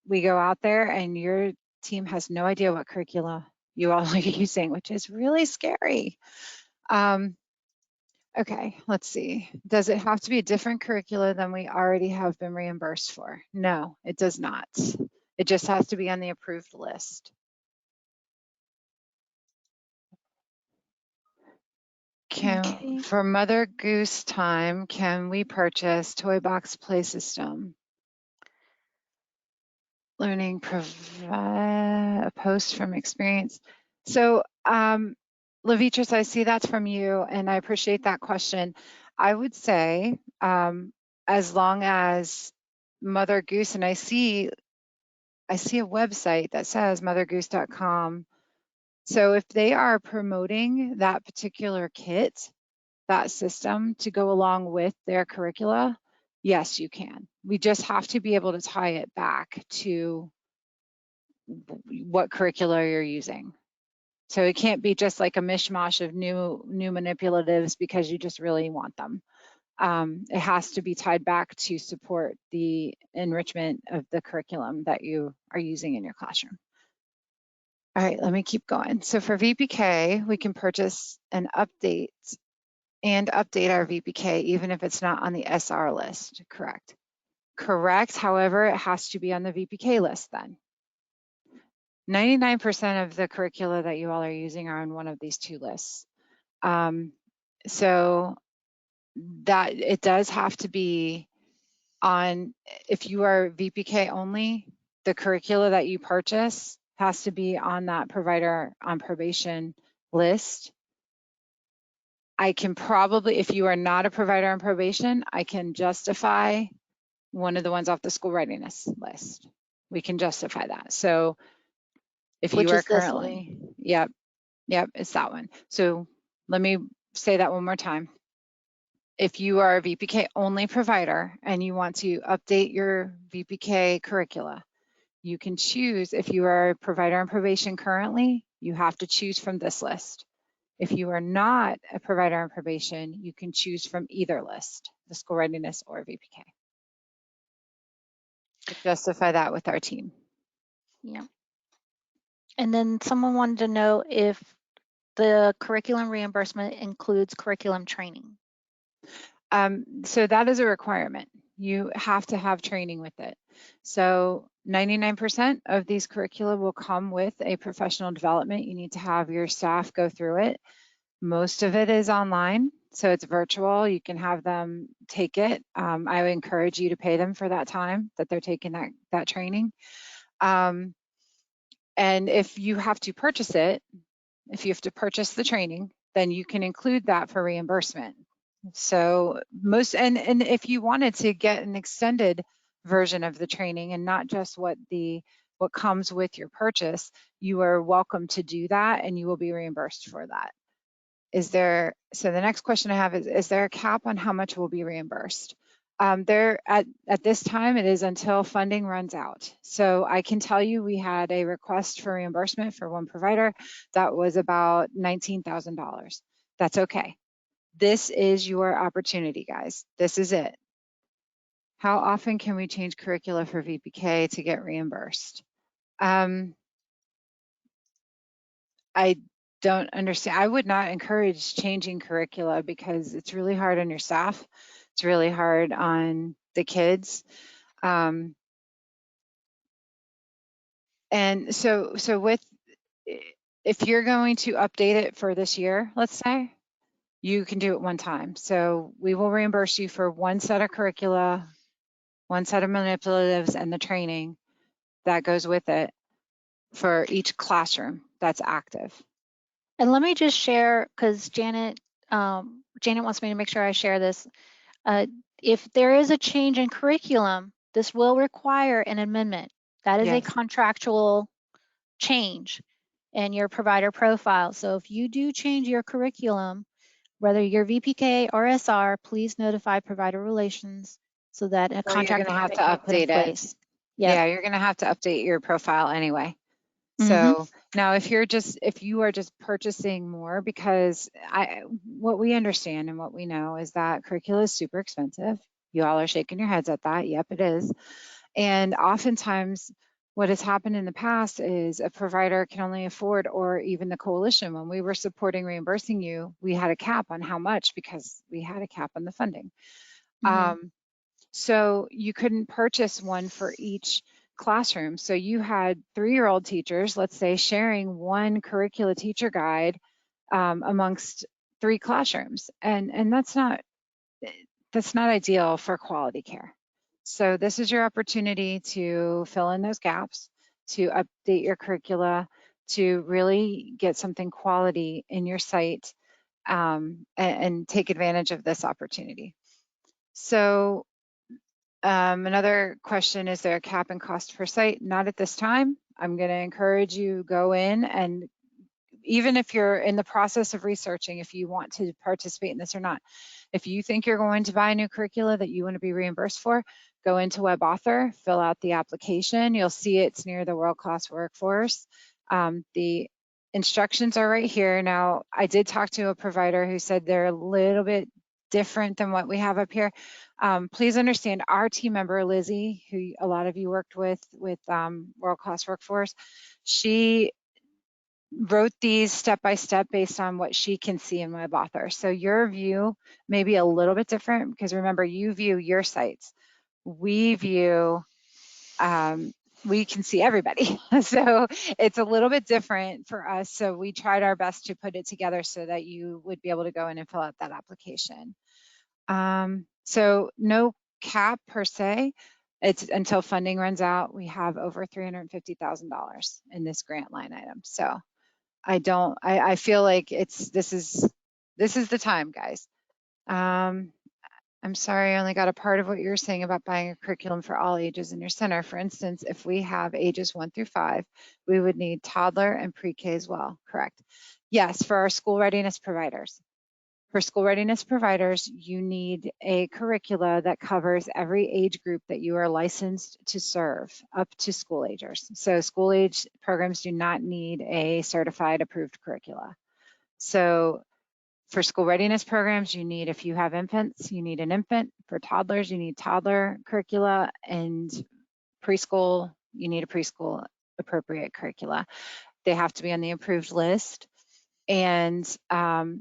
we go out there and your team has no idea what curricula you all are using, which is really scary. Okay, let's see. Does it have to be a different curricula than we already have been reimbursed for? No, it does not. It just has to be on the approved list. okay. For Mother Goose Time, can we purchase Toy Box Play System? Learning, provide a post from experience. So, Lavitris, I see that's from you, and I appreciate that question. I would say, as long as Mother Goose, and I see a website that says mothergoose.com. So if they are promoting that particular kit, that system to go along with their curricula, yes, you can. We just have to be able to tie it back to what curricula you're using. So it can't be just like a mishmash of new manipulatives because you just really want them. It has to be tied back to support the enrichment of the curriculum that you are using in your classroom. All right, let me keep going. So for VPK, we can purchase and update our VPK even if it's not on the SR list, correct? Correct, however, it has to be on the VPK list then. 99% of the curricula that you all are using are on one of these two lists. So that it does have to be on, if you are VPK only, the curricula that you purchase has to be on that provider on probation list. I can probably, if you are not a provider on probation, I can justify one of the ones off the school readiness list. We can justify that. So if you are currently, yep, it's that one. So let me say that one more time. If you are a VPK only provider and you want to update your VPK curricula, you can choose. If you are a provider on probation currently, you have to choose from this list. If you are not a provider on probation, you can choose from either list, the school readiness or VPK. Justify that with our team. Yeah. And then someone wanted to know if the curriculum reimbursement includes curriculum training. So that is a requirement. You have to have training with it. So 99% of these curricula will come with a professional development. You need to have your staff go through it. Most of it is online, so it's virtual. You can have them take it. I would encourage you to pay them for that time that they're taking that training. And if you have to purchase it, if you have to purchase the training, then you can include that for reimbursement. So and if you wanted to get an extended version of the training and not just what comes with your purchase, you are welcome to do that and you will be reimbursed for that. So the next question I have is there a cap on how much will be reimbursed? There at this time, it is until funding runs out. So I can tell you we had a request for reimbursement for one provider that was about $19,000. That's okay. This is your opportunity, guys. This is it. How often can we change curricula for VPK to get reimbursed? I don't understand. I would not encourage changing curricula because it's really hard on your staff. It's really hard on the kids. And so if you're going to update it for this year, let's say, you can do it one time. So we will reimburse you for one set of curricula, one set of manipulatives, and the training that goes with it for each classroom that's active. And let me just share, because Janet wants me to make sure I share this. If there is a change in curriculum, this will require an amendment. That is a Yes. contractual change in your provider profile. So if you do change your curriculum, whether you're VPK or SR, please notify provider relations so that a So you're contract going to have to can be put in update it. place. Yep. Yeah, you're going to have to update your profile anyway. Mhm. So now if you are just purchasing more, because what we understand and what we know is that curricula is super expensive. You all are shaking your heads at that. Yep, it is. And oftentimes what has happened in the past is a provider can only afford, or even the coalition, when we were supporting reimbursing you, we had a cap on how much because we had a cap on the funding. So you couldn't purchase one for each classroom. So you had 3-year-old teachers, let's say, sharing one curricula teacher guide amongst 3 classrooms. And that's not ideal for quality care. So this is your opportunity to fill in those gaps, to update your curricula, to really get something quality in your site, and take advantage of this opportunity. So another question, is there a cap and cost per site? Not at this time. I'm going to encourage you go in, and even if you're in the process of researching if you want to participate in this or not, if you think you're going to buy a new curricula that you want to be reimbursed for, go into WebAuthor, fill out the application. You'll see it's near the World Class Workforce. The instructions are right here. Now, I did talk to a provider who said they're a little bit different than what we have up here. Please understand, our team member, Lizzie, who a lot of you worked with World Class Workforce, she wrote these step by step based on what she can see in WebAuthor. So your view may be a little bit different because remember, you view your sites. We view, we can see everybody. So it's a little bit different for us. So we tried our best to put it together so that you would be able to go in and fill out that application. So no cap per se. It's until funding runs out. We have over $350,000 in this grant line item. So I feel like this is the time, guys. I'm sorry, I only got a part of what you were saying about buying a curriculum for all ages in your center. For instance, if we have ages 1 through 5, we would need toddler and pre-K as well, correct? Yes, for our school readiness providers. For school readiness providers, you need a curricula that covers every age group that you are licensed to serve up to school agers. So school age programs do not need a certified approved curricula. So for school readiness programs, you need, if you have infants, you need an infant. For toddlers, you need toddler curricula, and preschool, you need a preschool appropriate curricula. They have to be on the approved list. And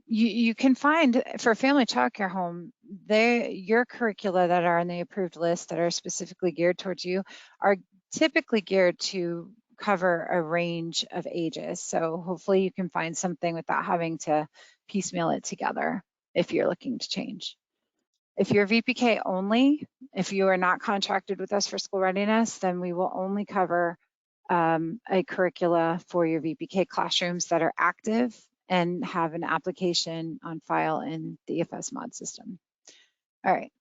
you can find, for family child care home, your curricula that are on the approved list that are specifically geared towards you are typically geared to cover a range of ages. So hopefully you can find something without having to piecemeal it together if you're looking to change. If you're VPK only, if you are not contracted with us for school readiness, then we will only cover a curricula for your VPK classrooms that are active and have an application on file in the EFS mod system. All right.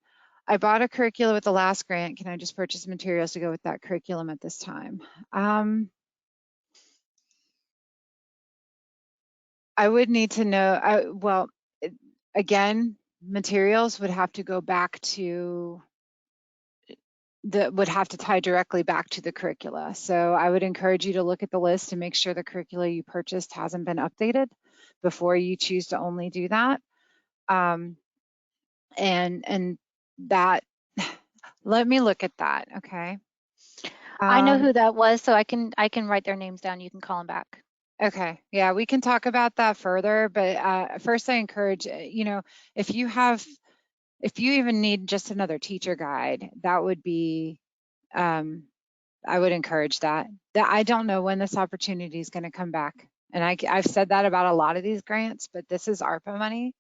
I bought a curriculum with the last grant. Can I just purchase materials to go with that curriculum at this time? I would need to know, well, again, materials would have to go back to would have to tie directly back to the curricula. So I would encourage you to look at the list and make sure the curricula you purchased hasn't been updated before you choose to only do that. And that, let me look at that, okay? I know who that was, so I can write their names down. You can call them back. Okay, yeah, we can talk about that further, but first I encourage, if you even need just another teacher guide, that would be, I would encourage that. I don't know when this opportunity is going to come back. And I've said that about a lot of these grants, but this is ARPA money,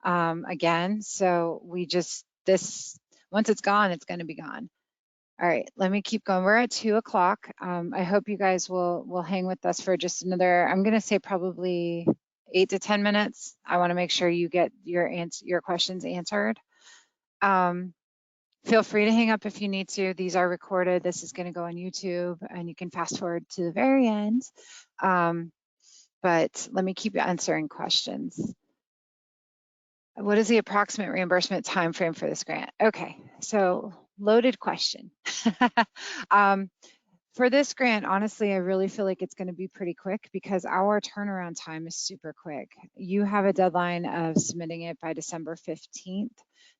again. So once it's gone, it's going to be gone. All right, let me keep going. We're at 2 o'clock. I hope you guys will hang with us for just another, I'm going to say probably 8 to 10 minutes. I want to make sure you get your questions answered. Feel free to hang up if you need to. These are recorded. This is going to go on YouTube, and you can fast forward to the very end. But let me keep answering questions. What is the approximate reimbursement time frame for this grant? Okay, so loaded question. For this grant, honestly, I really feel like it's going to be pretty quick because our turnaround time is super quick. You have a deadline of submitting it by December 15th.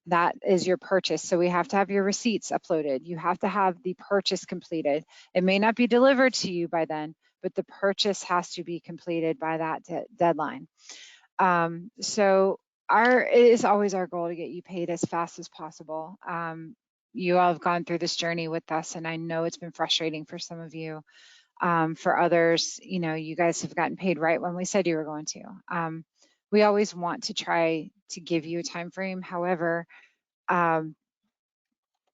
That is your purchase. So we have to have your receipts uploaded. You have to have the purchase completed. It may not be delivered to you by then, but the purchase has to be completed by that deadline. So it is always our goal to get you paid as fast as possible. You all have gone through this journey with us, and I know it's been frustrating for some of you. For others, you guys have gotten paid right when we said you were going to. We always want to try to give you a time frame. However,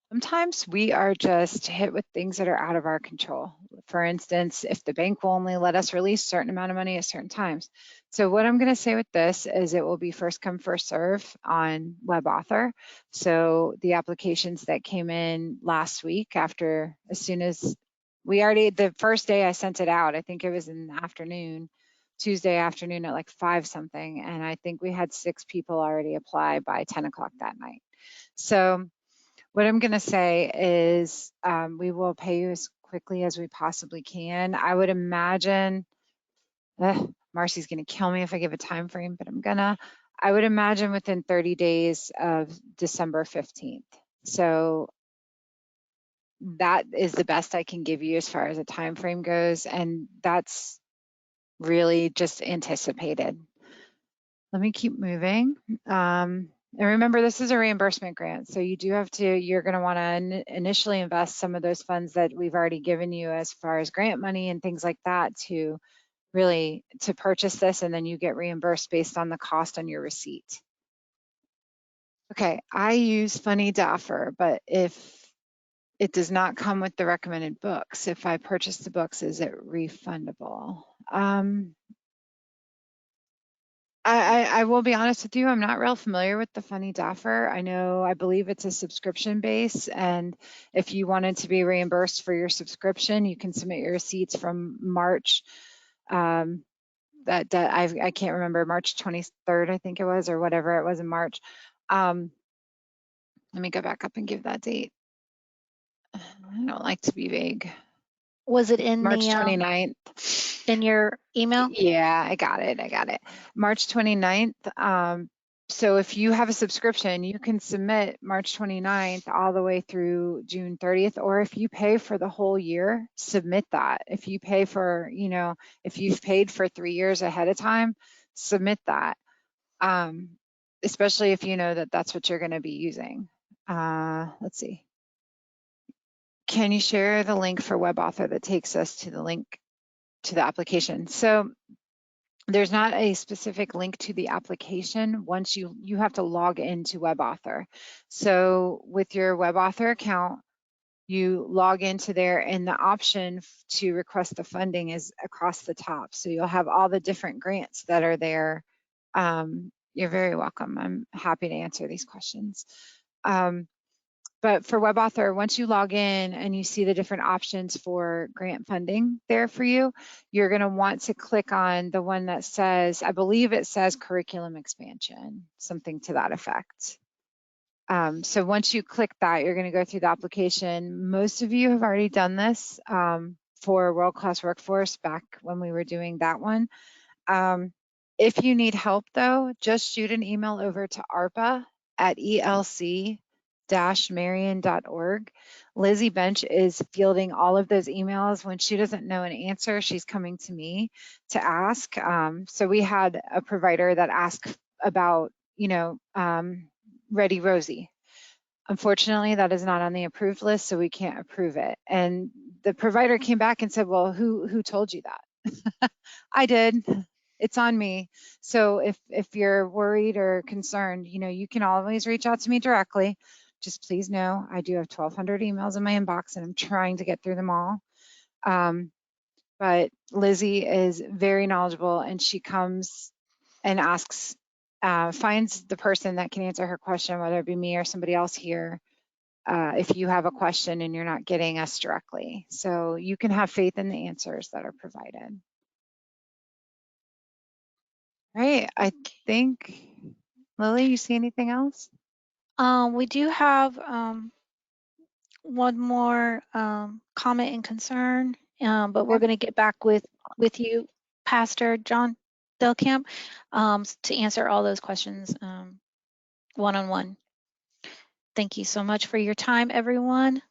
sometimes we are just hit with things that are out of our control. For instance, if the bank will only let us release a certain amount of money at certain times. So what I'm going to say with this is it will be first come, first serve on WebAuthor. So the applications that came in last week the first day I sent it out, I think it was in the afternoon, Tuesday afternoon at like 5 something. And I think we had 6 people already apply by 10 o'clock that night. So what I'm going to say is we will pay you as quickly as we possibly can. I would imagine, Marcy's going to kill me if I give a time frame, but I would imagine within 30 days of December 15th. So that is the best I can give you as far as a time frame goes, and that's really just anticipated. Let me keep moving. And remember, this is a reimbursement grant, so you're going to want to initially invest some of those funds that we've already given you as far as grant money and things like that to purchase this, and then you get reimbursed based on the cost on your receipt. Okay, I use Funny Doffer, but if it does not come with the recommended books, if I purchase the books, is it refundable? I will be honest with you, I'm not real familiar with the Funny Doffer. I believe it's a subscription base, and if you wanted to be reimbursed for your subscription, you can submit your receipts from March. I can't remember, March 23rd, I think it was, or whatever it was in March. Let me go back up and give that date. I don't like to be vague. Was it in March the 29th. in your email? Yeah, I got it. March 29th. So if you have a subscription, you can submit March 29th all the way through June 30th, or if you pay for the whole year, submit that. If you pay for, if you've paid for 3 years ahead of time, submit that. Especially if you know that that's what you're going to be using. Let's see. Can you share the link for WebAuthor that takes us to the link to the application? So there's not a specific link to the application. Once you have to log into WebAuthor. So with your WebAuthor account, you log into there, and the option to request the funding is across the top. So you'll have all the different grants that are there. You're very welcome. I'm happy to answer these questions. But for WebAuthor, once you log in and you see the different options for grant funding there for you, you're going to want to click on the one that says, I believe it says curriculum expansion, something to that effect. So once you click that, you're going to go through the application. Most of you have already done this for World Class Workforce back when we were doing that one. If you need help though, just shoot an email over to arpa@elc-marion.org. Lizzie Bench is fielding all of those emails. When she doesn't know an answer, she's coming to me to ask. So we had a provider that asked about, Ready Rosie. Unfortunately, that is not on the approved list, so we can't approve it. And the provider came back and said, well, who told you that? I did. It's on me. So if you're worried or concerned, you can always reach out to me directly. Just please know I do have 1,200 emails in my inbox and I'm trying to get through them all. But Lizzie is very knowledgeable and she comes and asks, finds the person that can answer her question, whether it be me or somebody else here, if you have a question and you're not getting us directly. So you can have faith in the answers that are provided. Right, I think, Lily, you see anything else? We do have one more comment and concern, but we're going to get back with you, Pastor John Delcamp, to answer all those questions one-on-one. Thank you so much for your time, everyone.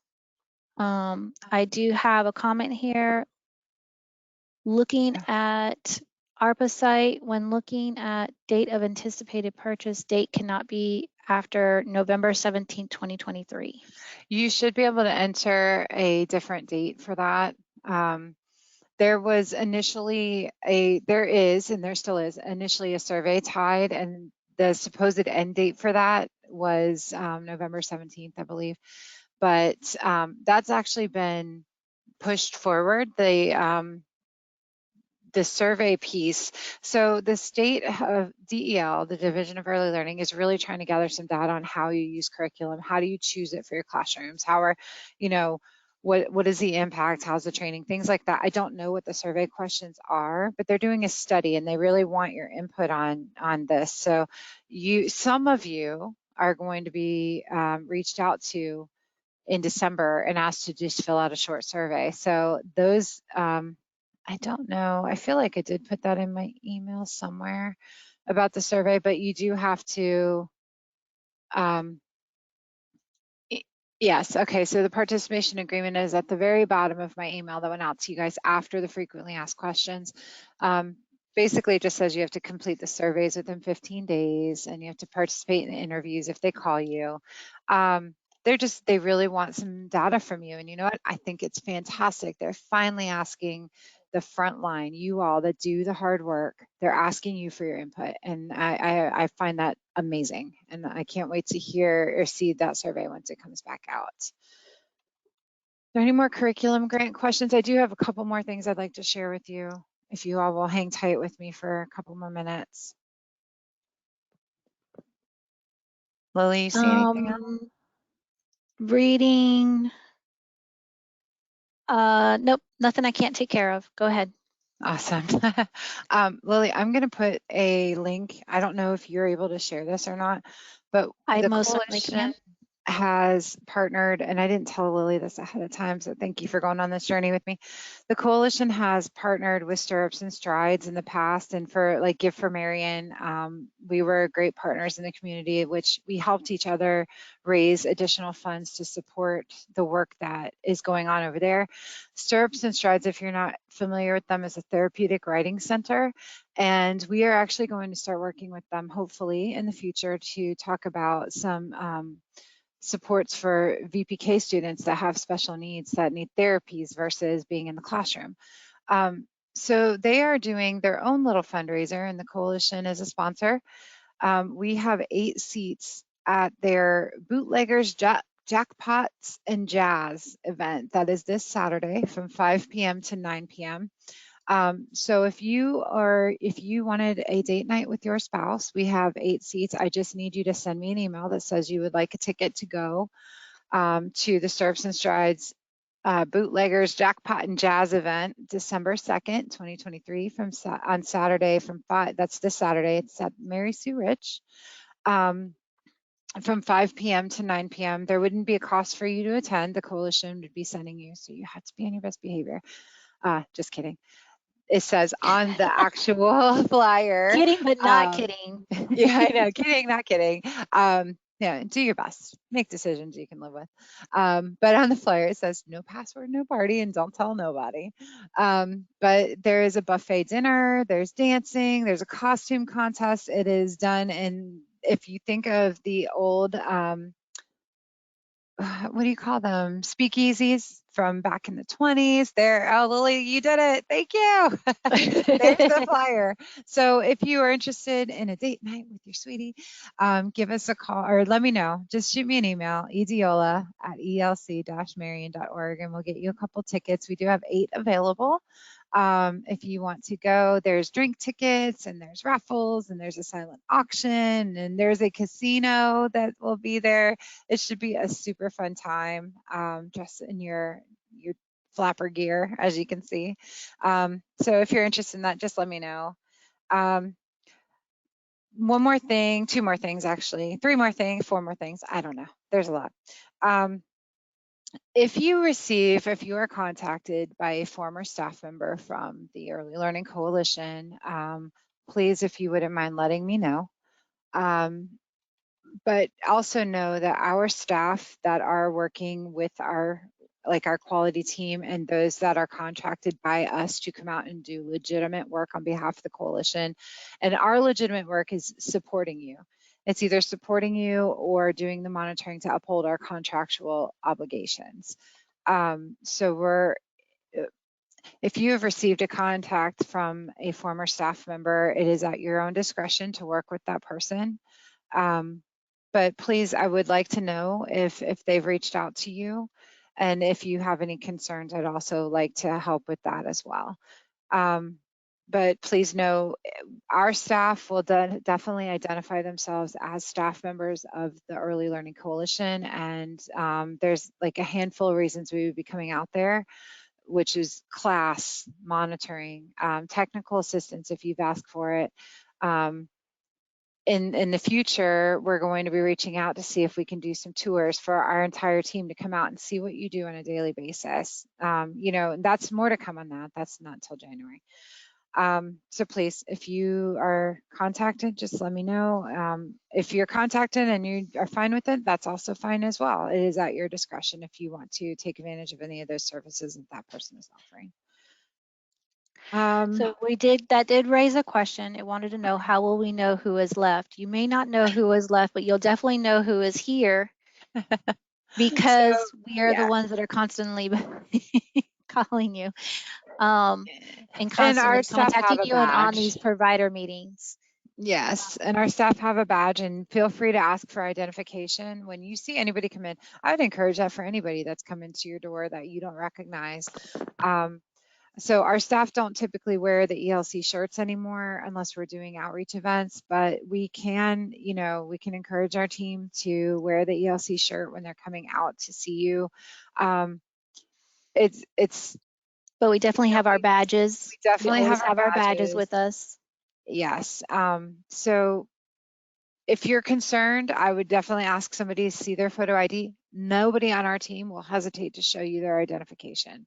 I do have a comment here. Looking at ARPA site, when looking at date of anticipated purchase, date cannot be after November 17, 2023. You should be able to enter a different date for that. There was initially there is, and there still is, initially a survey tied, and the supposed end date for that was November 17th, I believe. But that's actually been pushed forward. The survey piece. So the state of DEL, the Division of Early Learning, is really trying to gather some data on how you use curriculum. How do you choose it for your classrooms? How are, what is the impact? How's the training? Things like that. I don't know what the survey questions are, but they're doing a study and they really want your input on this. So some of you are going to be reached out to in December and asked to just fill out a short survey. So those, I don't know. I feel like I did put that in my email somewhere about the survey, but you do have to, yes, okay, so the participation agreement is at the very bottom of my email that went out to you guys after the frequently asked questions. Basically, it just says you have to complete the surveys within 15 days and you have to participate in the interviews if they call you. They really want some data from you. And you know what? I think it's fantastic. They're finally asking the front line, you all that do the hard work, they're asking you for your input. And I find that amazing. And I can't wait to hear or see that survey once it comes back out. Are there any more curriculum grant questions? I do have a couple more things I'd like to share with you, if you all will hang tight with me for a couple more minutes. Lily, you see anything else? Reading. Nope, nothing I can't take care of. Go ahead. Awesome. Lily, I'm going to put a link. I don't know if you're able to share this or not, but I the most certainly coalition can. has partnered, and I didn't tell Lily this ahead of time, so thank you for going on this journey with me. The coalition has partnered with Stirrups and Strides in the past, and for like Give for Marion, we were great partners in the community, which we helped each other raise additional funds to support the work that is going on over there. Stirrups and Strides, if you're not familiar with them, is a therapeutic writing center, and we are actually going to start working with them hopefully in the future to talk about some supports for VPK students that have special needs that need therapies versus being in the classroom. So they are doing their own little fundraiser, and the coalition is a sponsor. We have 8 seats at their Bootleggers Jackpots and Jazz event that is this Saturday from 5 p.m. to 9 p.m. So if you wanted a date night with your spouse, we have 8 seats. I just need you to send me an email that says you would like a ticket to go. to the Stirrups and Strides Bootleggers Jackpot and Jazz event, December 2nd, 2023, on Saturday from 5. That's this Saturday. It's at Mary Sue Rich. From 5 p.m. to 9 p.m. There wouldn't be a cost for you to attend. The coalition would be sending you, so you have to be on your best behavior. Just kidding. It says on the actual flyer. Kidding, but not kidding. Yeah, I know. Kidding, not kidding. Yeah, do your best. Make decisions you can live with. But on the flyer, it says no password, no party, and don't tell nobody. But there is a buffet dinner, there's dancing, there's a costume contest. It is done. And if you think of the old, what do you call them? Speakeasies from back in the 20s. There, oh, Lily, you did it. Thank you. There's the flyer. So if you are interested in a date night with your sweetie, give us a call or let me know. Just shoot me an email, ediola@elc-marion.org, and we'll get you a couple tickets. We do have 8 available. If you want to go, there's drink tickets and there's raffles and there's a silent auction and there's a casino that will be there. It should be a super fun time, just in your flapper gear, as you can see. So if you're interested in that, just let me know. One more thing, 2 more things, actually, 3 more things, 4 more things. I don't know. There's a lot. If you are contacted by a former staff member from the Early Learning Coalition, please, if you wouldn't mind letting me know. But also know that our staff that are working with our quality team and those that are contracted by us to come out and do legitimate work on behalf of the coalition, and our legitimate work is supporting you. It's either supporting you or doing the monitoring to uphold our contractual obligations. So if you have received a contact from a former staff member, it is at your own discretion to work with that person. But please, I would like to know if they've reached out to you, and if you have any concerns, I'd also like to help with that as well. But please know our staff will definitely identify themselves as staff members of the Early Learning Coalition, and there's like a handful of reasons we would be coming out there, which is class, monitoring, technical assistance if you've asked for it. In the future, we're going to be reaching out to see if we can do some tours for our entire team to come out and see what you do on a daily basis. That's more to come on that. That's not until January. So please, if you are contacted, just let me know. If you're contacted and you are fine with it, that's also fine as well. It is at your discretion if you want to take advantage of any of those services that person is offering. So that did raise a question. It wanted to know, how will we know who is left? You may not know who is left, but you'll definitely know who is here because we are the ones that are constantly calling you. And constantly contacting you and on these provider meetings. Yes, and our staff have a badge, and feel free to ask for identification when you see anybody come in. I would encourage that for anybody that's come into your door that you don't recognize. So our staff don't typically wear the ELC shirts anymore unless we're doing outreach events, but we can encourage our team to wear the ELC shirt when they're coming out to see you. But we definitely have our badges. We definitely have our badges with us. Yes. So if you're concerned, I would definitely ask somebody to see their photo ID. Nobody on our team will hesitate to show you their identification.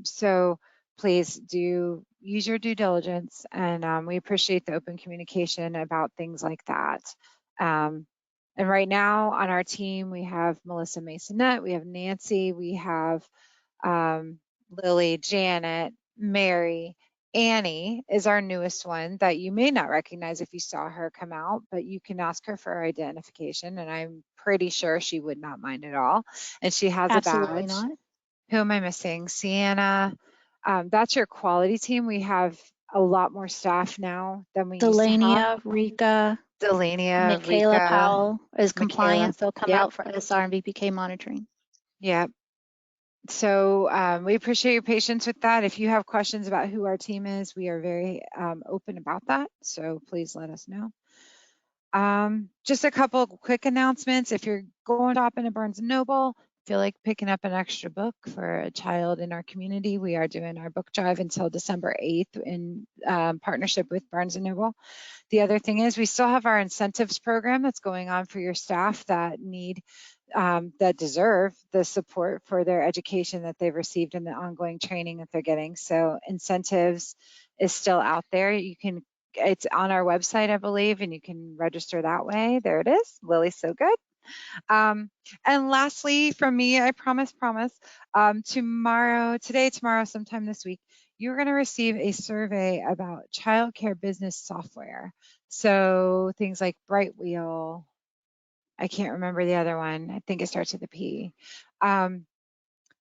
So please do use your due diligence, and we appreciate the open communication about things like that. And right now on our team, we have Melissa Masonette, we have Nancy, we have Lily, Janet, Mary, Annie is our newest one that you may not recognize if you saw her come out, but you can ask her for her identification, and I'm pretty sure she would not mind at all. And she has Absolutely a badge. Not. Who am I missing? Sienna. That's your quality team. We have a lot more staff now than we used to have. Rika, Delania, Michaela Rika, Powell is compliance. They'll come Yep. out for SR and VPK monitoring. Yep. So we appreciate your patience with that. If you have questions about who our team is, we are very open about that. So please let us know. Just a couple quick announcements. If you're going shopping at Barnes & Noble, feel like picking up an extra book for a child in our community, we are doing our book drive until December 8th in partnership with Barnes & Noble. The other thing is we still have our incentives program that's going on for your staff that need, that deserve the support for their education that they've received and the ongoing training that they're getting. So incentives is still out there. You can, it's on our website, I believe, and you can register that way. There it is. Lily's so good. And lastly, from me, I promise, tomorrow, sometime this week, you're going to receive a survey about childcare business software. So things like Brightwheel, I can't remember the other one. I think it starts with a P.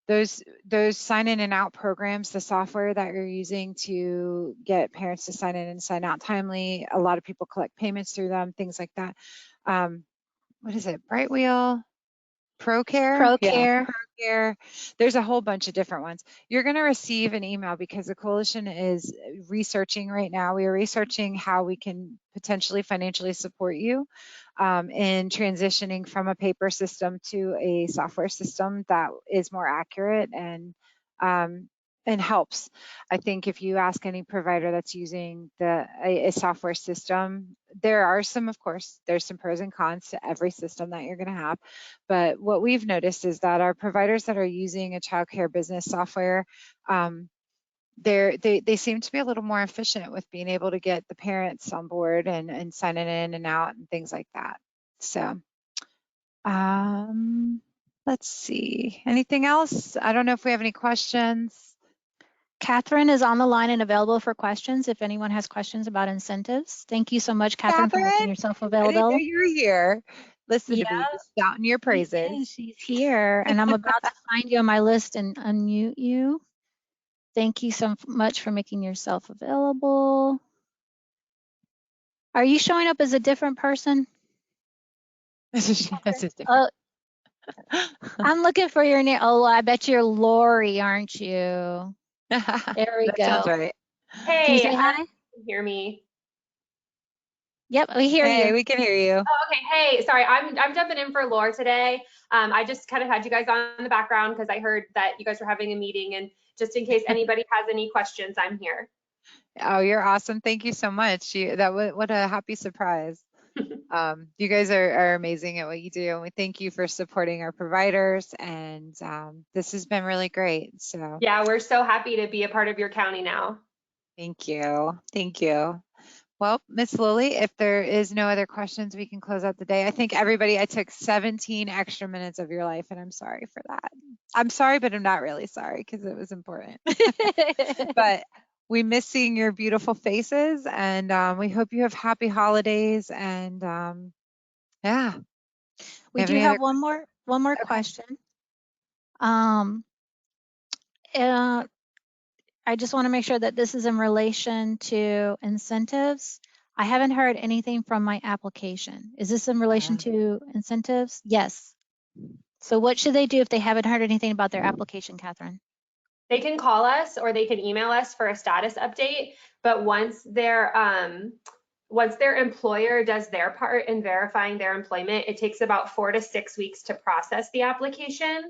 Those sign in and out programs, the software that you're using to get parents to sign in and sign out timely. A lot of people collect payments through them, things like that. What is it? Brightwheel? ProCare? Yeah, ProCare. ProCare. There's a whole bunch of different ones. You're going to receive an email because the coalition is researching right now. We are researching how we can potentially financially support you in transitioning from a paper system to a software system that is more accurate and helps. I think if you ask any provider that's using a software system, there are some, of course, there's some pros and cons to every system that you're going to have. But what we've noticed is that our providers that are using a childcare business software, they seem to be a little more efficient with being able to get the parents on board and signing in and out and things like that. So let's see, anything else? I don't know if we have any questions. Catherine is on the line and available for questions if anyone has questions about incentives. Thank you so much, Catherine, for making yourself I didn't know available. you were here. Listen Yeah, to me, just shouting your praises. she's here, and I'm about to find you on my list and unmute you. Thank you so much for making yourself available. Are you showing up as a different person? That's just different. I'm looking for your name. Oh, I bet you're Lori, aren't you? There we That go. sounds right. Can you Hey, say hi? can you hear me? Yep, we hear Hey, you. we can hear you. Oh, okay. Hey, sorry, I'm jumping in for Laura today. I just kind of had you guys on in the background because I heard that you guys were having a meeting, and just in case anybody has any questions, I'm here. Oh, you're awesome. Thank you so much. What a happy surprise. You guys are amazing at what you do, and we thank you for supporting our providers, and this has been really great. So Yeah, we're so happy to be a part of your county now. thank you. Thank you. Well, Miss Lily, if there is no other questions, we can close out the day. I think everybody, I took 17 extra minutes of your life, and I'm sorry for that. I'm sorry, but I'm not really sorry because it was important. But we miss seeing your beautiful faces, and we hope you have happy holidays. And yeah, We do have one more question. I just want to make sure that this is in relation to incentives. I haven't heard anything from my application. Is this in relation to incentives? Yes. So what should they do if they haven't heard anything about their application, Catherine? They can call us or they can email us for a status update, but once their employer does their part in verifying their employment, it takes about 4 to 6 weeks to process the application,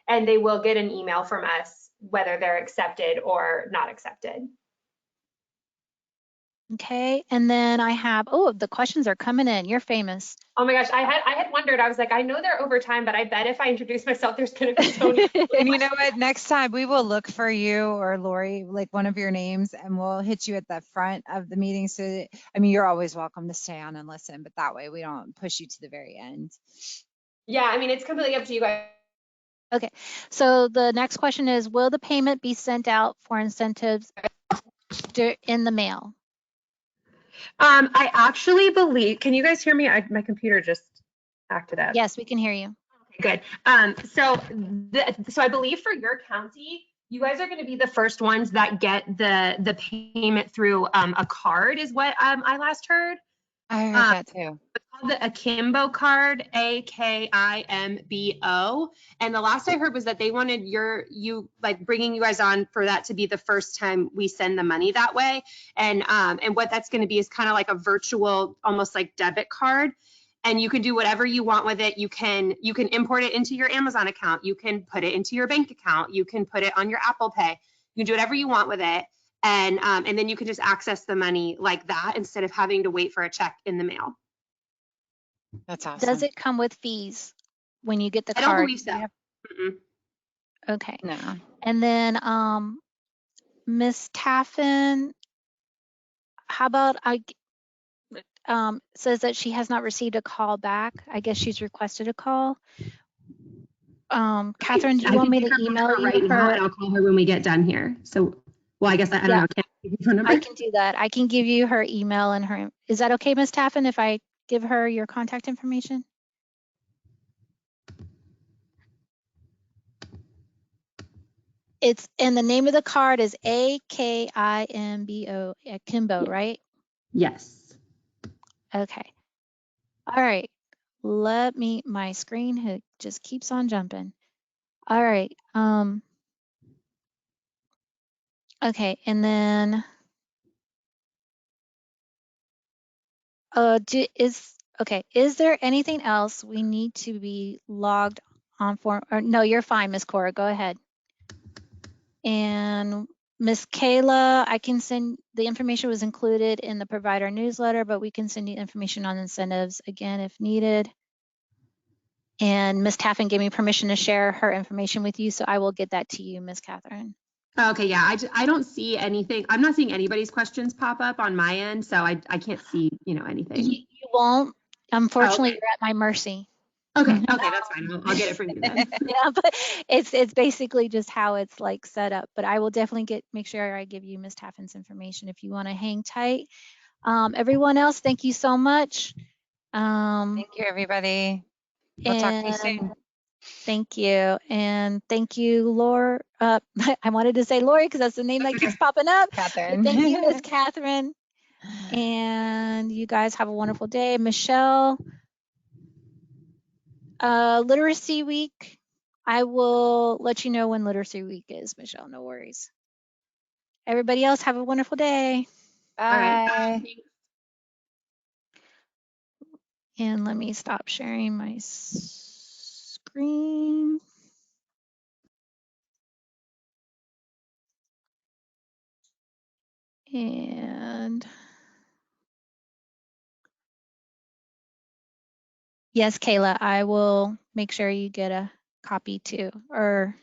and they will get an email from us whether they're accepted or not accepted. Okay, and then I have, oh, the questions are coming in. You're famous. Oh my gosh, I had wondered, I was like, I know they're over time, but I bet if I introduce myself, there's gonna be so many. And you know what? Next time we will look for you or Lori, like one of your names, and we'll hit you at the front of the meeting. So, I mean, you're always welcome to stay on and listen, but that way we don't push you to the very end. Yeah, I mean, it's completely up to you guys. Okay, so the next question is, will the payment be sent out for incentives in the mail? I actually believe, can you guys hear me? My computer just acted up. Yes, we can hear you. Okay, good. So I believe for your county, you guys are going to be the first ones that get the payment through a card is what I last heard. I heard that too. It's called the Akimbo card, AKIMBO. And the last I heard was that they wanted you bringing you guys on for that to be the first time we send the money that way. And what that's going to be is kind of like a virtual, almost like debit card. And you can do whatever you want with it. You can import it into your Amazon account. You can put it into your bank account. You can put it on your Apple Pay. You can do whatever you want with it. And then you can just access the money like that instead of having to wait for a check in the mail. That's awesome. Does it come with fees when you get the I card? don't believe so. Okay. No. And then Miss Taffin, how about says that she has not received a call back. I guess she's requested a call. Catherine, do you want me to email you her? And I'll call her when we get done here. So, well, I guess I don't know. Can I give you her number? I can do that. I can give you her email and her. Is that okay, Miss Taffin, if I give her your contact information? And the name of the card is AKIMBO, Akimbo, right? Yes. Okay. All right. My screen just keeps on jumping. All right. Okay. And then, is there anything else we need to be logged on for? Or no, you're fine, Miss Cora, go ahead. And Miss Kayla, I can send, the information was included in the provider newsletter, but we can send you information on incentives again if needed. And Miss Taffin gave me permission to share her information with you, so I will get that to you, Miss Catherine. Okay, yeah, I don't see anything. I'm not seeing anybody's questions pop up on my end, so I can't see, anything. You won't. Unfortunately, you're at my mercy. Okay, that's fine. I'll get it from you then. Yeah, but it's basically just how it's like set up. But I will definitely make sure I give you Miss Taffin's information if you want to hang tight. Everyone else, thank you so much. Thank you, everybody. We'll talk to you soon. Thank you. And thank you, Laura. I wanted to say Lori because that's the name that keeps popping up. Catherine. But thank you, Miss Catherine. And you guys have a wonderful day. Michelle, Literacy Week. I will let you know when Literacy Week is, Michelle. No worries. Everybody else have a wonderful day. Bye. All right. And let me stop sharing my screen. And yes, Kayla, I will make sure you get a copy too, or